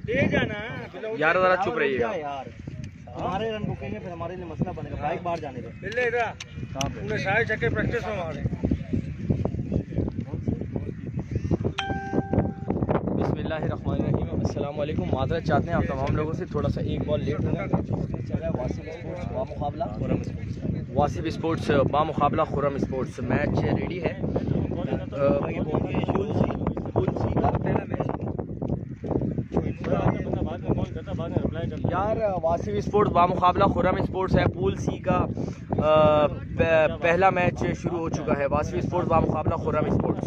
यार जरा चुप रहिएगा यार, हमारे रन रुकेंगे फिर हमारे लिए मसला बनेगा। बाइक बाहर जाने दो। सारे चक्के प्रैक्टिस में मारे। बिस्मिल्लाहिर्रहमानिर्रहीम। अस्सलाम वालेकुम। माजरत चाहते हैं आप तमाम लोगों से, थोड़ा सा एक बॉल लेट हो गया। चल रहा है वासिफ स्पोर्ट्स बामुकाबला खुरम स्पोर्ट्स। मैच रेडी है। यार वासिफ स्पोर्ट्स बामुकाबला खुरम स्पोर्ट्स है। पूल सी का पहला मैच शुरू हो चुका है। वासिफ स्पोर्ट्स बामुकाबला खुरम स्पोर्ट्स।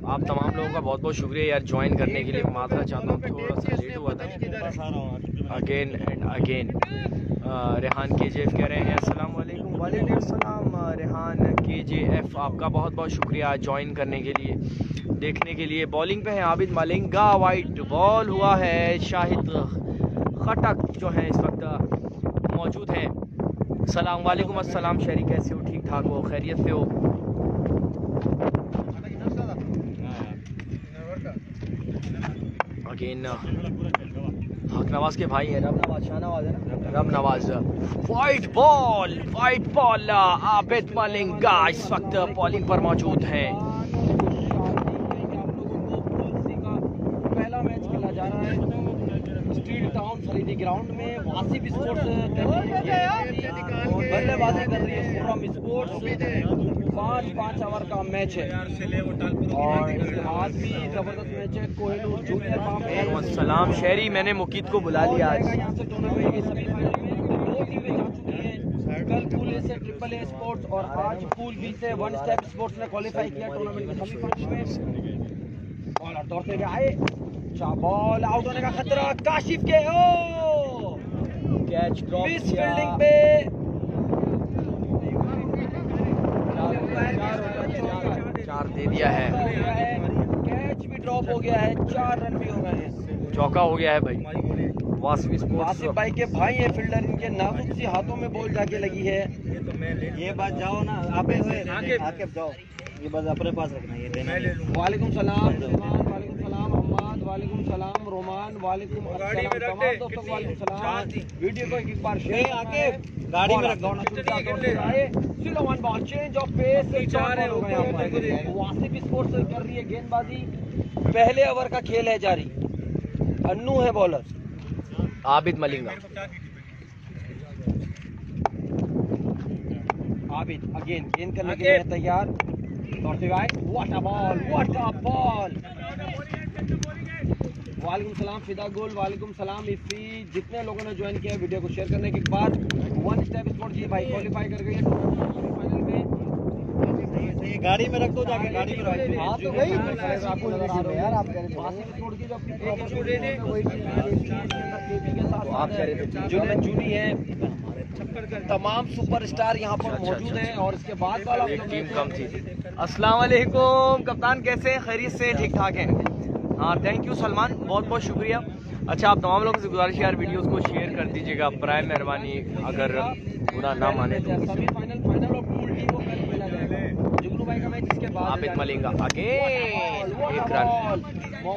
आप तमाम लोगों का बहुत बहुत शुक्रिया यार ज्वाइन करने के लिए। माजरा चाहता हूँ थोड़ा सा लेट हुआ था। Again and again Rehan KJF कह रहे हैं अस्सलाम वालेकुम। वालेकुम अस्सलाम रेहान KJF, आपका बहुत बहुत शुक्रिया ज्वाइन करने के लिए, देखने के लिए। बॉलिंग पे है आबिद मलिंगा। वाइट बॉल हुआ है। शाहिद खटक जो है इस वक्त मौजूद हैं। अस्सलाम वालेकुम। अस्सलाम शहरी, कैसे हो? ठीक ठाक हो? खैरियत से हो? अगेन हक नवाज के भाई है, रब नवाज, शाहनवाज है ना, रब नवाज। वाइट बॉल आबिद मलिंगा इस वक्त बॉलिंग पर मौजूद हैं। पहला मैच खेला जा रहा है स्टील टाउन फरीदी ग्राउंड में। वासिफ स्पोर्ट्स बल्लेबाजी कर रही है खुरम स्पोर्ट्स। 5-5 ओवर का मैच है और आज भी जबरदस्त मैच है। कोहिनूर जूनियर सलाम शहरी, मैंने मुकीद को बुला लिया आज। यहाँ से टूर्नामेंट की सेमीफाइनल में 2 टीमें जा चुकी हैं। कल पूल ए से AAA स्पोर्ट्स और आज पूल बी से वन स्टेप स्पोर्ट्स ने क्वालिफाई किया टूर्नामेंट के सेमीफाइनल में। बॉलर दौड़ते हुए आए, बॉल आउट होने का खतरा काशिफ के। ओ कैच ड्रॉप फील्डिंग पे चार दे दिया है। कैच भी ड्रॉप हो गया है, 4 रन भी हो गए हैं। चौका हो गया है भाई। वासिफ भाई के भाई है फील्डर, इनके नाजुक सी हाथों में बॉल जाके लगी है। ये बात जाओ ना आप आके जाओ, ये बात अपने पास रखना। ये देना। वालेकुम सलाम वालेकुम सलाम अहमद, वालेकुम सलाम रोमान, वालेकुम अस्सलाम तमाम दोस्तों को वालेकुम सलाम। वीडियो को एक बार शेयर आके गाड़ी में रख दो ना। Slow one ball change of pace, 4 हो गए। वासिफ स्पोर्ट्स कर रही है गेंदबाजी। पहले ओवर का खेल है जारी। अन्नू है बॉलर, आबिद मलिंगा। आबिद अगेन गेंद करने के लिए तैयार। What a ball. वालेकुम सलाम फिदा गुल, वालेकुम सलाम इफ़ी। जितने लोगों ने ज्वाइन किया वीडियो को शेयर करने के बाद वन स्टेप स्पोर्ट्स जी भाई क्वालिफाई कर गई है सेमीफाइनल में। ये गाड़ी में रख दो जाके, गाड़ी में रख दो। हां तो भाई आपको नजर आ रहा है यार, आप कह रहे थे वासिफ स्पोर्ट्स की जो अपनी प्रॉपर्टी है वही टीम के साथ आप कह रहे थे जूनी है। तमाम सुपरस्टार यहाँ पर मौजूद हैं और इसके बाद वाला टीम कम थी। अस्सलाम वालेकुम कप्तान, कैसे हैं? खैरियत से? ठीक ठाक हैं? हाँ थैंक यू सलमान, बहुत बहुत शुक्रिया। अच्छा आप तमाम लोगों से गुजारिश है यार वीडियोस को शेयर कर दीजिएगा, प्राइम मेहरबानी, अगर बुरा ना माने तो। सेमीफाइनल फाइनल और पूल डी को कल खेला जाएगा। जुगनू भाई का मैच इसके बाद। आबिद मलिंगा आगे 1 रन।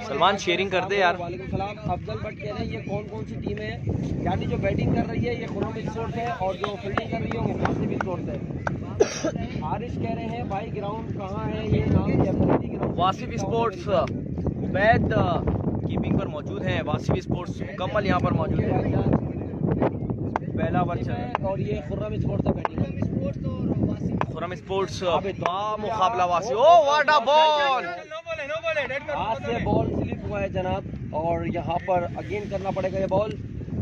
सलमान शेयरिंग कर दे यार। वालेकुम सलाम। अफजल भट्ट कह रहे हैं ये कौन सी टीम है? यानी जो बैटिंग कर रही है ये खुरम स्पोर्ट्स है और जो फील्डिंग कर रही है वो वासिफ स्पोर्ट्स है। हारिश कह रहे हैं भाई ग्राउंड कहाँ है? ये नाम वासिफ स्पोर्ट्स उबैद कीपिंग पर मौजूद हैं। वासिफ स्पोर्ट्स मुकम्मल यहाँ पर मौजूद है। पहला ओवर चल रहा है और ये खुर्रम स्पोर्ट्स है बैटिंग। खुरम स्पोर्ट्स मुकाबला Wasif. Oh what a ball. हाथ से बॉल स्लिप हुआ है जनाब और यहाँ पर अगेन करना पड़ेगा ये बॉल।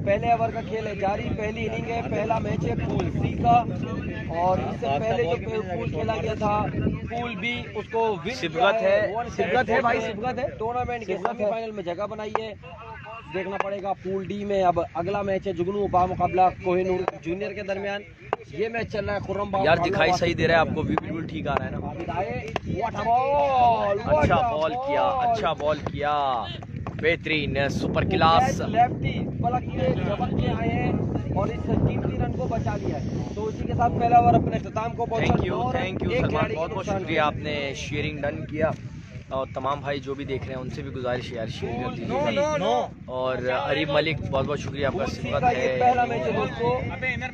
पहले ओवर का खेल है जारी, पहली इनिंग है, पहला मैच है पूल सी का और इससे पहले जो पूल खेला गया था पूल बी उसको सिबगत है भाई, सिबगत है। टूर्नामेंट के सेमीफाइनल में जगह बनाई है। देखना पड़ेगा पूल डी में। अब अगला मैच है जुगनू बामुकाबला कोहिनूर जूनियर के दरमियान। ये मैच चल रहा है खुर्रम यार दिखाई सही दे रहा है आपको, बिल्कुल ठीक आ रहा है ना। अच्छा बॉल किया बेहतरीन सुपर क्लास। लेफ्टी पलट के झपक के आए हैं और इस कीमती रन को बचा लिया है। तो इसी के साथ पहला ओवर अपने इख्तिताम को पहुंचा। थैंक यू सलमान, बहुत बहुत शुक्रिया, आपने शेयरिंग डन किया। और तमाम भाई जो भी देख रहे हैं उनसे भी गुजारिश है यार शेयर कर दीजिए। और अरीब मलिक बहुत बहुत शुक्रिया आपका स्वागत है।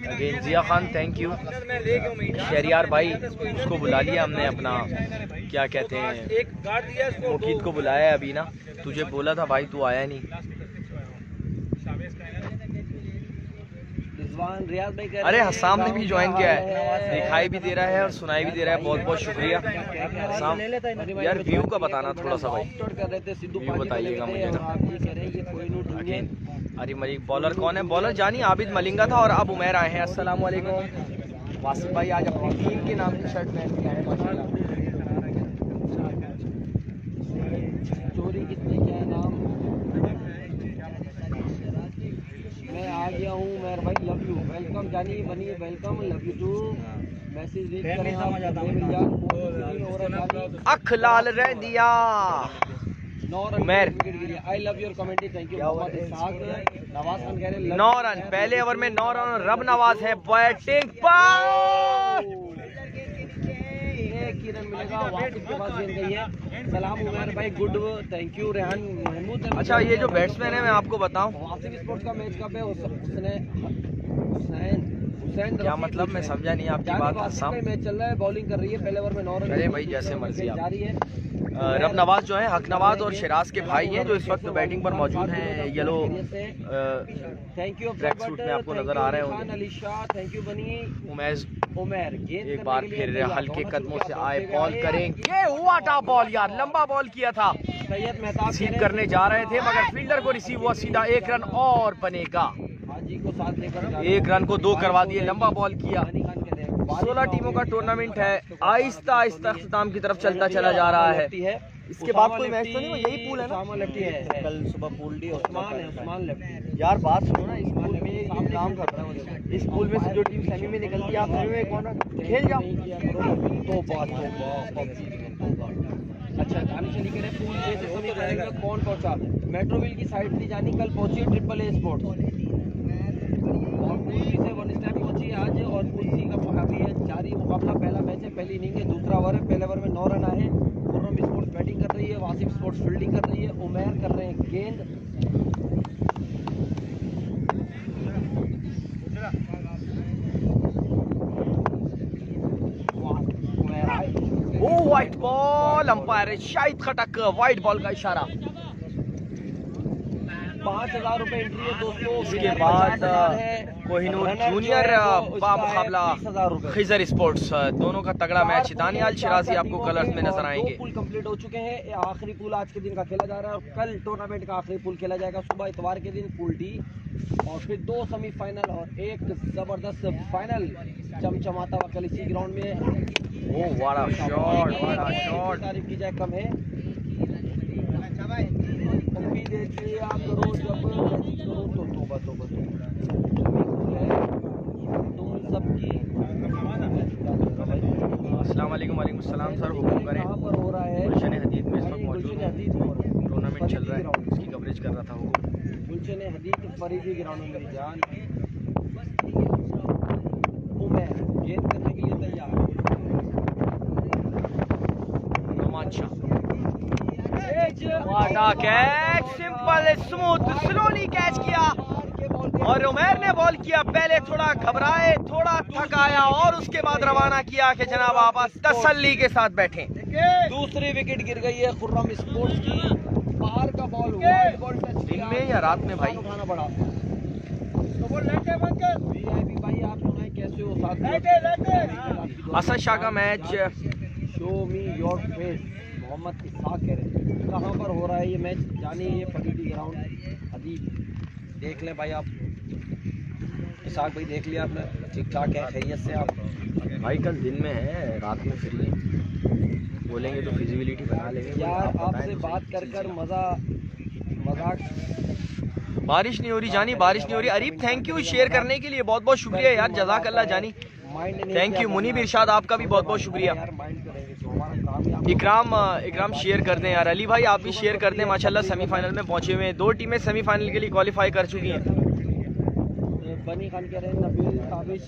Again Zia Khan thank you. Shahryar भाई उसको बुला लिया हमने अपना क्या कहते हैं मुकीद को बुलाया है अभी ना, तुझे बोला था भाई तू आया नहीं। अरे हसाम ने भी ज्वाइन किया है, दिखाई भी दे रहा है और सुनाई भी दे रहा है, बहुत बहुत शुक्रिया हसाम। यार व्यू का बताना थोड़ा सा भाई, व्यू बताइएगा मुझे ना। अगेन अरे मलिक बॉलर कौन है? बॉलर जानी आबिद मलिंगा था और अब उमैर आए हैं। अस्सलाम वालेकुम वासिफ भाई, आज अपनी टीम के नाम की शर्ट पहन के आए माशाल्लाह। चोरी कितने क्या नाम, मैं आ गया हूँ मेहर भाई, love you, welcome Jani Bani, welcome, love you too. Message read करें आप, अख लाल रह दिया Umair. I love your commentary, thank you. Nawaz Khan कह रहे 9 रन पहले ओवर में 9 रन। रब नवाज है बैटिंग पर, एक ही रन मिलेगा, वासिफ के पास गेंद गई है। सलाम उमैर भाई, good, thank you. Rehan Mahmood. अच्छा ये जो बैट्समैन है मैं आपको बताऊं, वासिफ स्पोर्ट्स का मैच कब है? उसने हुसैन क्या मतलब मैं समझा नहीं आपकी बात। वासिफ का मैच चल रहा है, बॉलिंग कर रही है, पहले ओवर में 9 रन। अरे भाई जैसे मर्जी आप। जारी है। रब नवाज जो है, हक नवाज और शिराज के भाई हैं जो इस वक्त बैटिंग पर मौजूद हैं। Yellow thank you track suit में आपको नजर आ रहे होंगे। अली शाह थैंक यू बनी। उमैर गेंद एक बार फिर हल्के कदमों से आए, बॉल करेंगे। वाटा बॉल यार, लंबा बॉल किया था, सैयद मेहताब रिसीव करने जा रहे थे मगर फील्डर को रिसीव हुआ सीधा। 1 रन और बनेगा, हाजी को साथ लेकर 1 रन को 2 करवा दिए, लंबा बॉल किया। 16 टीमों का टूर्नामेंट है, आहिस्ता आहिस्ता अख्ताम की तरफ चलता चला जा रहा है। इसके बाद कोई मैच तो नहीं, यही पूल है ना? कल सुबह पूल डी उस्मान लेफ्टी। यार बात सुनो ना, इस पूल में एक काम कर रहा हूँ, इस पूल में से जो टीम सेमी में निकलती है आप सेमी में कौन खेल जाओ। तो बात अच्छा जानी चली कह रहे पूल ए से सेमीफाइनल में कौन पहुंचा? मेट्रोविल की साइड थी जानी, कल पहुंची ट्रिपल ए स्पोर्ट्स और पूल बी से 1 स्टेप पहुंची आज। और पूल सी का अभी है जारी मुकाबला, पहला मैच है, पहली इनिंग है, दूसरा ओवर है। पहले ओवर में 9 रन आए। खुर्रम स्पोर्ट्स बैटिंग कर रही है, वासिफ स्पोर्ट्स फील्डिंग कर रही है, उमैर कर रहे हैं गेंद। व्हाइट बॉल, अंपायर शाहिद खटक, व्हाइट बॉल का इशारा। 5000 रुपए एंट्री है दोस्तों। इसके बाद कोहिनूर जूनियर बामुकाबला खिजर स्पोर्ट्स, दोनों का तगड़ा मैच। दानियाल शिराजी आपको कलर्स में नजर आएंगे। पूल कंप्लीट हो चुके हैं, आखिरी पूल आज के दिन का खेला जा रहा है और कल टूर्नामेंट का आखिरी पूल खेला जाएगा सुबह इतवार के दिन, पूल डी। और फिर 2 सेमीफाइनल और एक जबरदस्त फाइनल चमचमाता हुआ कल इसी ग्राउंड में। ओह वाड़ा शॉट, वाड़ा शॉट। तारीफ की जाए कम है, आप करो जब करो तो तोबा तोबा तुम सबकी। अस्सलाम वालेकुम। वालेकुम अस्सलाम सर, हुक्म करें। कहाँ पर हो रहा है? गुलशन हदीद में इस वक्त मौजूद है, टूर्नामेंट चल रहा है, इसकी कवरेज कर रहा था हुक्म। गुलशन हदीद फरीदी ग्राउंड में मेरी जान। उमैर गेंद करने के लिए तैयार। अच्छा वाटा catch, simple smooth slowly catch किया और उमैर ने बॉल किया। पहले थोड़ा घबराए, थोड़ा थकाया और उसके बाद रवाना किया कि जनाब आप तसल्ली के साथ बैठे। दूसरी विकेट गिर गई है खुर्रम स्पोर्ट्स की। बाहर का बॉल, वाइड बॉल टच दिन में या रात में भाई उठाना पड़ा। वीआईपी भाई आप सुनाए कैसे हो? साथ असद शाह का match. Show me your face, Mohammad Ishaq कह रहे हैं। कहाँ पर हो रहा है ये मैच? जानिए ये फरीदी ग्राउंड हदीद, देख लें भाई आप। इसाक भाई देख लिया आपने? ठीक ठाक है, खैरियत से आप? भाई कल दिन में है, रात में फ्री है, बोलेंगे तो फिजिबिलिटी बना लेंगे यार। आपसे बात कर मजाक। बारिश नहीं हो रही जानी, बारिश नहीं हो रही। अरीब थैंक यू शेयर करने के लिए, बहुत बहुत शुक्रिया यार, जज़ाक अल्लाह जानी, थैंक यू। मुनीब इरशाद आपका भी बहुत बहुत शुक्रिया। इकराम शेयर कर दें यार। अली भाई आप भी शेयर कर दें, माशाल्लाह सेमीफाइनल में पहुंचे हुए हैं। 2 टीमें सेमीफाइनल के लिए क्वालिफाई कर चुकी हैं। बनी खान कह रहे हैं नबील काबिश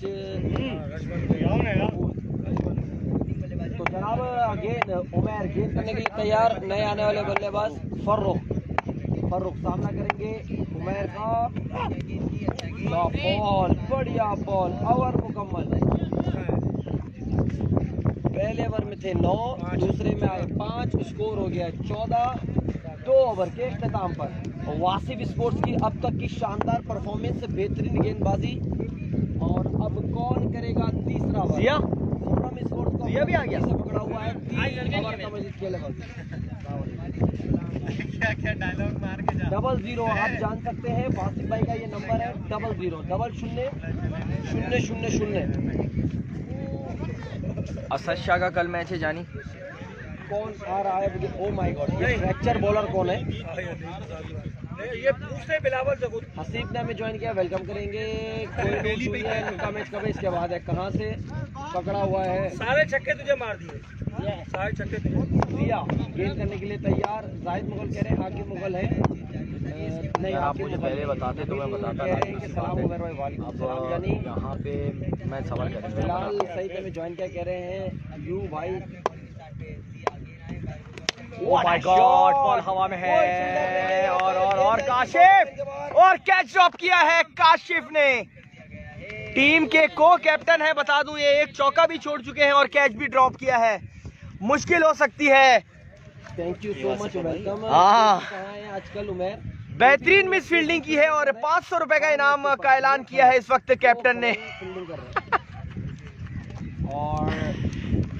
तो जनाब अगेन उमर गेंद करने के लिए तैयार, नए आने वाले बल्लेबाज फर्रुख सामना करेंगे उमर का बॉल, बढ़िया बॉल, ओवर मुकम्मल। पहले ओवर में थे 9, दूसरे में आए 5, स्कोर हो गया 14, 2 ओवर के इख्तिताम पर। वासिफ स्पोर्ट्स की अब तक की शानदार परफॉर्मेंस, बेहतरीन गेंदबाजी। और अब कौन करेगा तीसरा ओवर? जिया स्पोर्ट्स को जिया भी आ गया, पकड़ा हुआ है 3 ओवर का मजीद खेलेगा। क्या डायलॉग मार के जा। 00 आप जान सकते हैं, वासिफ भाई का ये नंबर है 00 000000। असद शाह का कल मैच है जानी। कौन आ रहा है मुझे? ओ माय गॉड, ये फ्रैक्चर बॉलर कौन है? ये पूछते बिलावल से खुद। हसीब ने हमें ज्वाइन किया, वेलकम करेंगे। उनका मैच कब है, इसके बाद है, कहाँ से पकड़ा हुआ है? सारे छक्के तुझे मार दिए, सारे छक्के तुझे। रिया गेंद करने के लिए तैयार, जाहिद मुगल कह रहे हैं आकिब मुगल है। नहीं, आप मुझे पहले बताते तो मैं बताता था। सलाम उमर भाई, वालेकुम सलाम। यानी यहाँ पे मैं सवाल करेंगे। फिलहाल सही पे हमें ज्वाइन क्या कह रहे हैं यू भाई। ओह माय गॉड, बॉल हवा में है और काशिफ, और कैच ड्रॉप किया है काशिफ ने। टीम के को कैप्टन है, बता दूं, ये एक चौका भी छोड़ चुके हैं और कैच भी ड्रॉप किया है। मुश्किल हो सकती है। Thank you so much, welcome. हाँ, कहाँ है आजकल उमर? बेहतरीन मिस फील्डिंग की है और 500 रुपए का इनाम का ऐलान किया है इस वक्त कैप्टन ने। फील्डिंग कर रहे हैं। और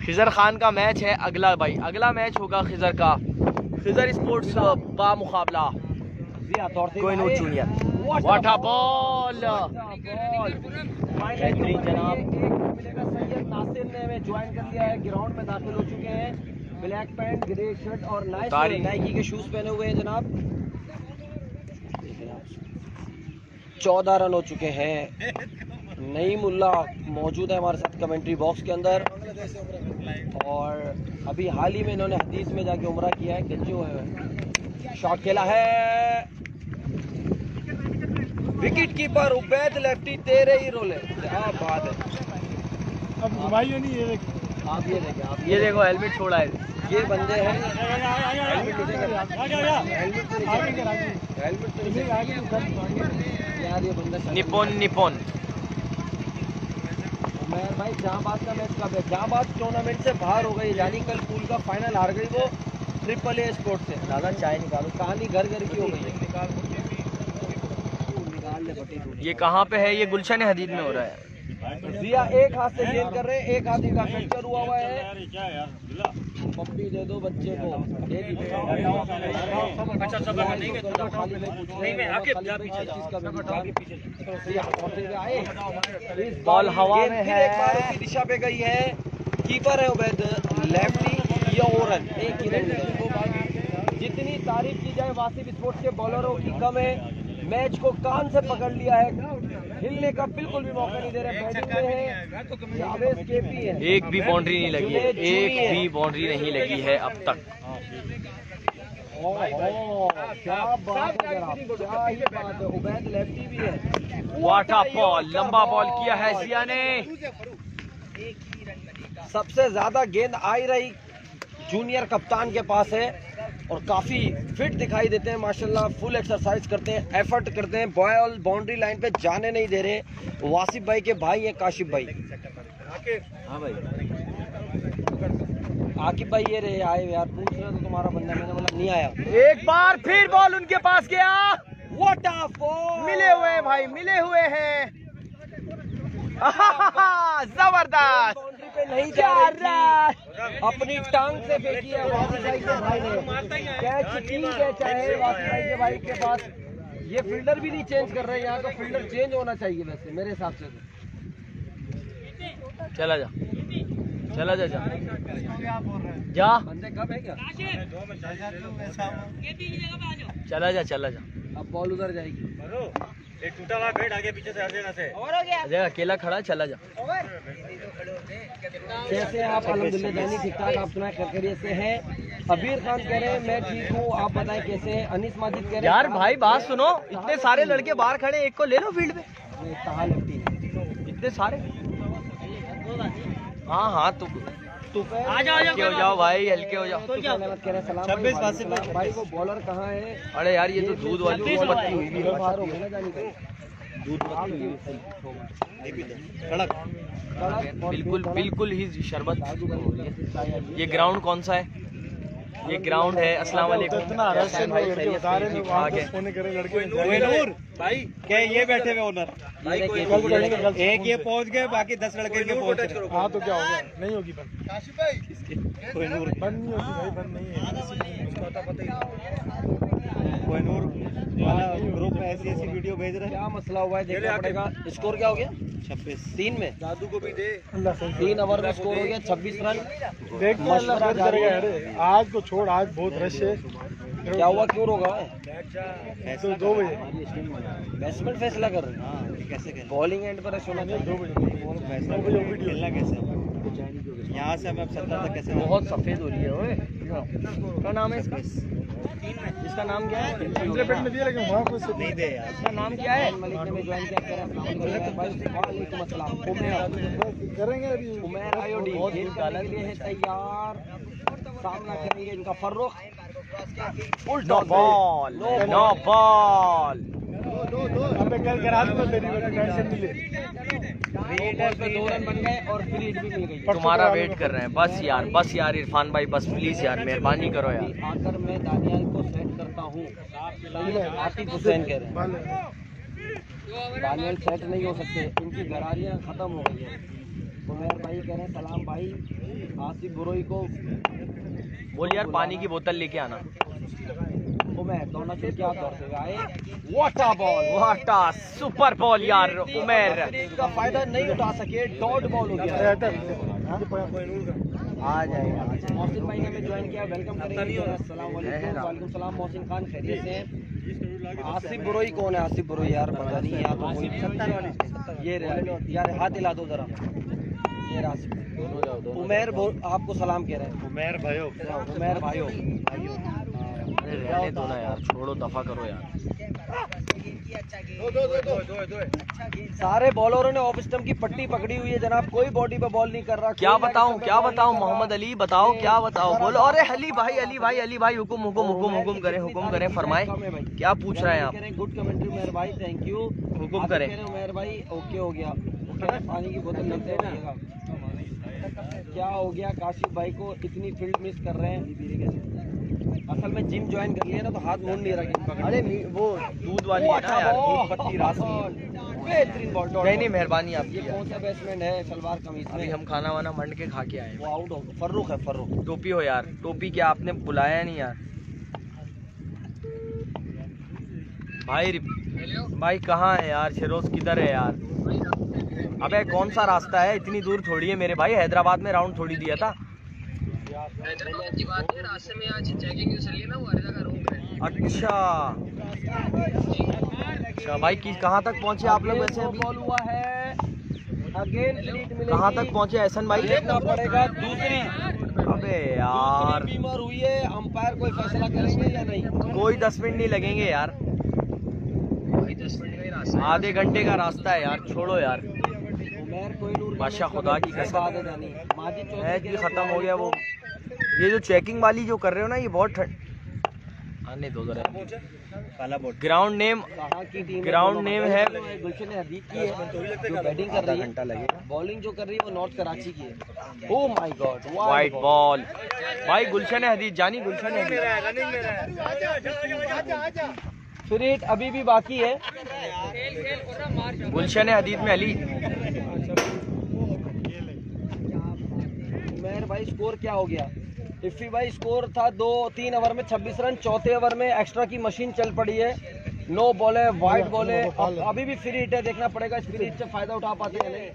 खिजर खान का मैच है अगला भाई, अगला मैच होगा खिजर का, खिजर स्पोर्ट्स बा मुकाबला Kohinoor junior. What a ball, बेहतरीन जनाब। सैयद नासिर ने हमें ज्वाइन कर लिया है, ग्राउंड में दाखिल हो चुके हैं। ब्लैक पैंट, ग्रे शर्ट और नाइकी के शूज पहने हुए हैं जनाब। 14 रन हो चुके हैं। नईमुल्ला मौजूद है हमारे साथ कमेंट्री बॉक्स के अंदर, और अभी हाल ही में इन्होंने हदीस में जाके उम्रा किया है, गंजे हुए हैं। शॉट खेला है, विकेट कीपर उबैद लेफ्टी, तेरे ही रोले। क्या बात है। अब घुमाइए नहीं, ये देख। आप ये देखें, आप ये देखो हेलमेट छोड़ा है, ये बंदे हैं। हेलमेट तो यार ये बंदा निपोन मैं भाई जहांबाद का मैच कब है? जहांबाद टूर्नामेंट से बाहर हो गई, यानी कल पूल का फाइनल हार गई वो AAA स्पोर्ट से। दादा चाय निकालो, कहानी घर घर की हो गई है। निकाल ले बटी। ये कहाँ पे है? ये गुलशन हदीद में हो रहा है। जिया एक हाथ से गेंद कर रहे हैं, एक हाथ इनका फ्रैक्चर हुआ हुआ है। पप्पी दे दो बच्चे को, दे दी। अच्छा सब नहीं मैं बॉल हवा में है, एक बार उसी दिशा पे गई है। कीपर है उबैद लेफ्टी, या ओरन एक ही रन। जितनी तारीफ की जाए वासिफ स्पोर्ट्स के बॉलरों की कम है। मैच को कान से पकड़ लिया है, हिलने का बिल्कुल भी मौका नहीं दे रहे। बैटिंग में है जावेद केपी है। एक भी बाउंड्री नहीं लगी है, एक भी बाउंड्री नहीं लगी है अब तक। क्या बात है जनाब, क्या ही बात है। उबैद लेफ्टी भी है। व्हाट अ बॉल, लंबा बॉल किया है जिया ने। सबसे ज्यादा गेंद आई रही जूनियर कप्तान के पास है, और काफी फिट दिखाई देते हैं माशाल्लाह। फुल एक्सरसाइज करते हैं, एफर्ट करते हैं, बॉल बाउंड्री लाइन पे जाने नहीं दे रहे। वासिफ भाई के भाई हैं काशिफ भाई। हाँ भाई, आकिब भाई ये रहे आए यार, पूछ रहे तो तुम्हारा बंदा, मैंने बोला नहीं आया। एक बार फिर बॉल उनके पास गया। व्हाट अ बॉल, मिले हुए हैं भाई, मिले हुए हैं। जबरदस्त, बाउंड्री पे नहीं जा रही थी, अपनी टांग से फेंकी है वासिफ भाई के भाई ने। कैच 3 कैच आए वासिफ भाई के भाई के पास। ये फील्डर भी नहीं चेंज कर रहे हैं, यहाँ का फील्डर चेंज होना चाहिए वैसे मेरे हिसाब से। चला जा, चला जा, जा जा, बंदे कब है क्या? चला जा, चला जा। अब बॉल उधर जाएगी। एक टूटा हुआ बैट आगे पीछे से हर देना से। अजय अकेला खड़ा, चला जा। कैसे हैं आप? अल्हम्दुलिल्लाह जानी ठीक ठाक, आप सुनाए खैरियत से हैं? अबीर खान कह रहे हैं मैं ठीक हूँ, आप बताएं कैसे हैं? अनीस माजिद कह रहे हैं यार भाई बात सुनो, इतने सारे लड़के बाहर खड़े, एक को ले लो फील्ड पे। कहाँ लगती है इतने सारे। हाँ हाँ, तो हल्के हो जाओ भाई, हल्के हो जाओ। 26 वासिफ भाई को बॉलर कहाँ है? अरे यार ये तो दूध वाली पत्ती हुई भी बिल्कुल बिल्कुल ही शरबत। ये ग्राउंड कौन सा है? ये ग्राउंड है। अस्सलाम वालेकुम। भाई क्या ये बैठे हुए ओनर एक ये पहुंच गए, बाकी 10 लड़के के पहुंच रहे। हाँ तो क्या होगा, नहीं होगी बंद। कोहिनूर बंद नहीं होगी भाई, बंद नहीं है, उसका तो पता ही। कोहिनूर वाला ग्रुप में ऐसी वीडियो भेज रहे हैं। क्या मसला हुआ है देखना पड़ेगा। स्कोर क्या हो गया? 26 3 में। दादू को भी दे। 3 ओवर में स्कोर हो गया 26 रन। देखते हैं अल्लाह खैर करेगा। अरे आज को छोड़, आज बहुत रश है। क्या हुआ, क्यों रोका है? तो 2 बजे बैट्समैन फैसला कर रहे हैं कैसे बॉलिंग एंड पर होना चाहिए। 2 बजे खेलना कैसे यहाँ से हमें 70 तक कैसे? बहुत सफेद हो रही है। ओए क्या नाम है इसका? इसका नाम क्या है? पेट में दिया, लेकिन वहाँ कुछ नहीं दे यार। इसका नाम क्या है? मलिक ने ज्वाइन किया वालेकुम अस्सलाम। करेंगे अभी। उमैर आयोडीन खेल के लिए है तैयार। सामना करेंगे इनका Farrukh. No ball, no ball. अबे कल करा दूंगा तेरी, टेंशन नहीं ले। 2 रन बन गए और फ्री हिट भी मिल गई। तुम्हारा वेट कर रहे हैं। बस यार इरफान भाई, बस प्लीज यार मेहरबानी करो यार। आकर मैं दानियाल को सेट करता हूँ। आतिफ हुसैन कह रहे हैं दानियाल सेट नहीं हो सकते, इनकी गरारियाँ खत्म हो गई हैं। उमैर भाई कह रहे हैं सलाम भाई आसिफ बुरोई को बोल यार पानी की बोतल लेके आना। उमैर दोनों से क्या दौड़ते हुए आए। What a ball, what a super ball यार उमैर। का फायदा नहीं उठा सके, डॉट बॉल हो गया। आ जाएगा। मोहसिन भाई ने हमें ज्वाइन किया, वेलकम करेंगे। अस्सलाम वालेकुम। वालेकुम सलाम। मोहसिन खान खैरियत से हैं? आसिफ बुरोई कौन है? आसिफ बुरोई यार पता नहीं है। आप ये यार हाथ हिला दो जरा। ये आसिफ उमैर आपको सलाम कह रहे हैं। उमैर भाइयों, उमैर भाइयों अरे रहने दो ना यार, छोड़ो, दफा करो यार। सारे बॉलरों ने ऑफ स्टंप की पट्टी पकड़ी हुई है जनाब, कोई बॉडी पे बॉल नहीं कर रहा। क्या बताऊं मोहम्मद अली, बताओ क्या बताओ, बोलो। अरे अली भाई हुकुम करें फरमाए, क्या पूछ रहे हैं आप? गुड कमेंट्री उमैर भाई, थैंक यू। हुकुम करें। उमैर भाई ओके हो गया, पानी की बोतल लेते रहिएगा। क्या हो गया काशिफ भाई को, इतनी फील्ड मिस कर रहे हैं? असल में जिम ज्वाइन कर लिया ना तो हाथ मुड़ नहीं रहा। अरे वो दूध वाली है ना यार, दूध पत्ती रास की। बेहतरीन बॉल। नहीं मेहरबानी आपकी। ये कौन सा बैट्समैन है सलवार कमीज में? अभी हम खाना वाना मंड के खा के आए। वो आउट हो। फर्रुख है, फर्रुख। टोपी हो यार, टोपी क्या आपने बुलाया नहीं यार? भाई कहाँ है यार? शिरोज किधर है यार? अबे कौन सा रास्ता है? इतनी दूर थोड़ी है मेरे भाई, हैदराबाद में राउंड थोड़ी दिया था। हैदराबाद की बात है, रास्ते में आज चेकिंग चल रही है ना, वो हर जगह रोक रहे हैं। अच्छा भाई कहाँ तक पहुँचे आप लोग वैसे? बॉल हुआ है अगेन, लीड मिलेगी। कहाँ तक पहुँचे एहसन भाई? देखना पड़ेगा दूसरी। अबे यार बीमार हुई है, अंपायर कोई फैसला करेंगे या नहीं? कोई 10 मिनट नहीं लगेंगे यार, 10 मिनट का ही रास्ता। आधे घंटे का रास्ता है यार, छोड़ो यार। कोहिनूर बादशाह खुदा की कसम मैच भी खत्म हो गया। वो ये जो चेकिंग वाली जो कर रहे हो ना, ये बहुत आने दो जरा। काला बोर्ड। ग्राउंड नेम है गुलशन हदीद की है जो बैटिंग कर रही है। घंटा लगेगा। बॉलिंग जो कर रही है वो नॉर्थ कराची की है। Oh my God, white ball. भाई गुलशन हदीद जानी, गुलशन हदीद फ्री हिट अभी भी बाकी है। गुलशन हदीद में अली। मेहर भाई स्कोर क्या हो गया? इफ़ी भाई स्कोर था 2-3 ओवर में 26 रन। चौथे ओवर में एक्स्ट्रा की मशीन चल पड़ी है। नो बॉल है, वाइट बॉल है, अभी भी फ्री हिट है। देखना पड़ेगा इस फ्री हिट से फायदा उठा पाते हैं नहीं।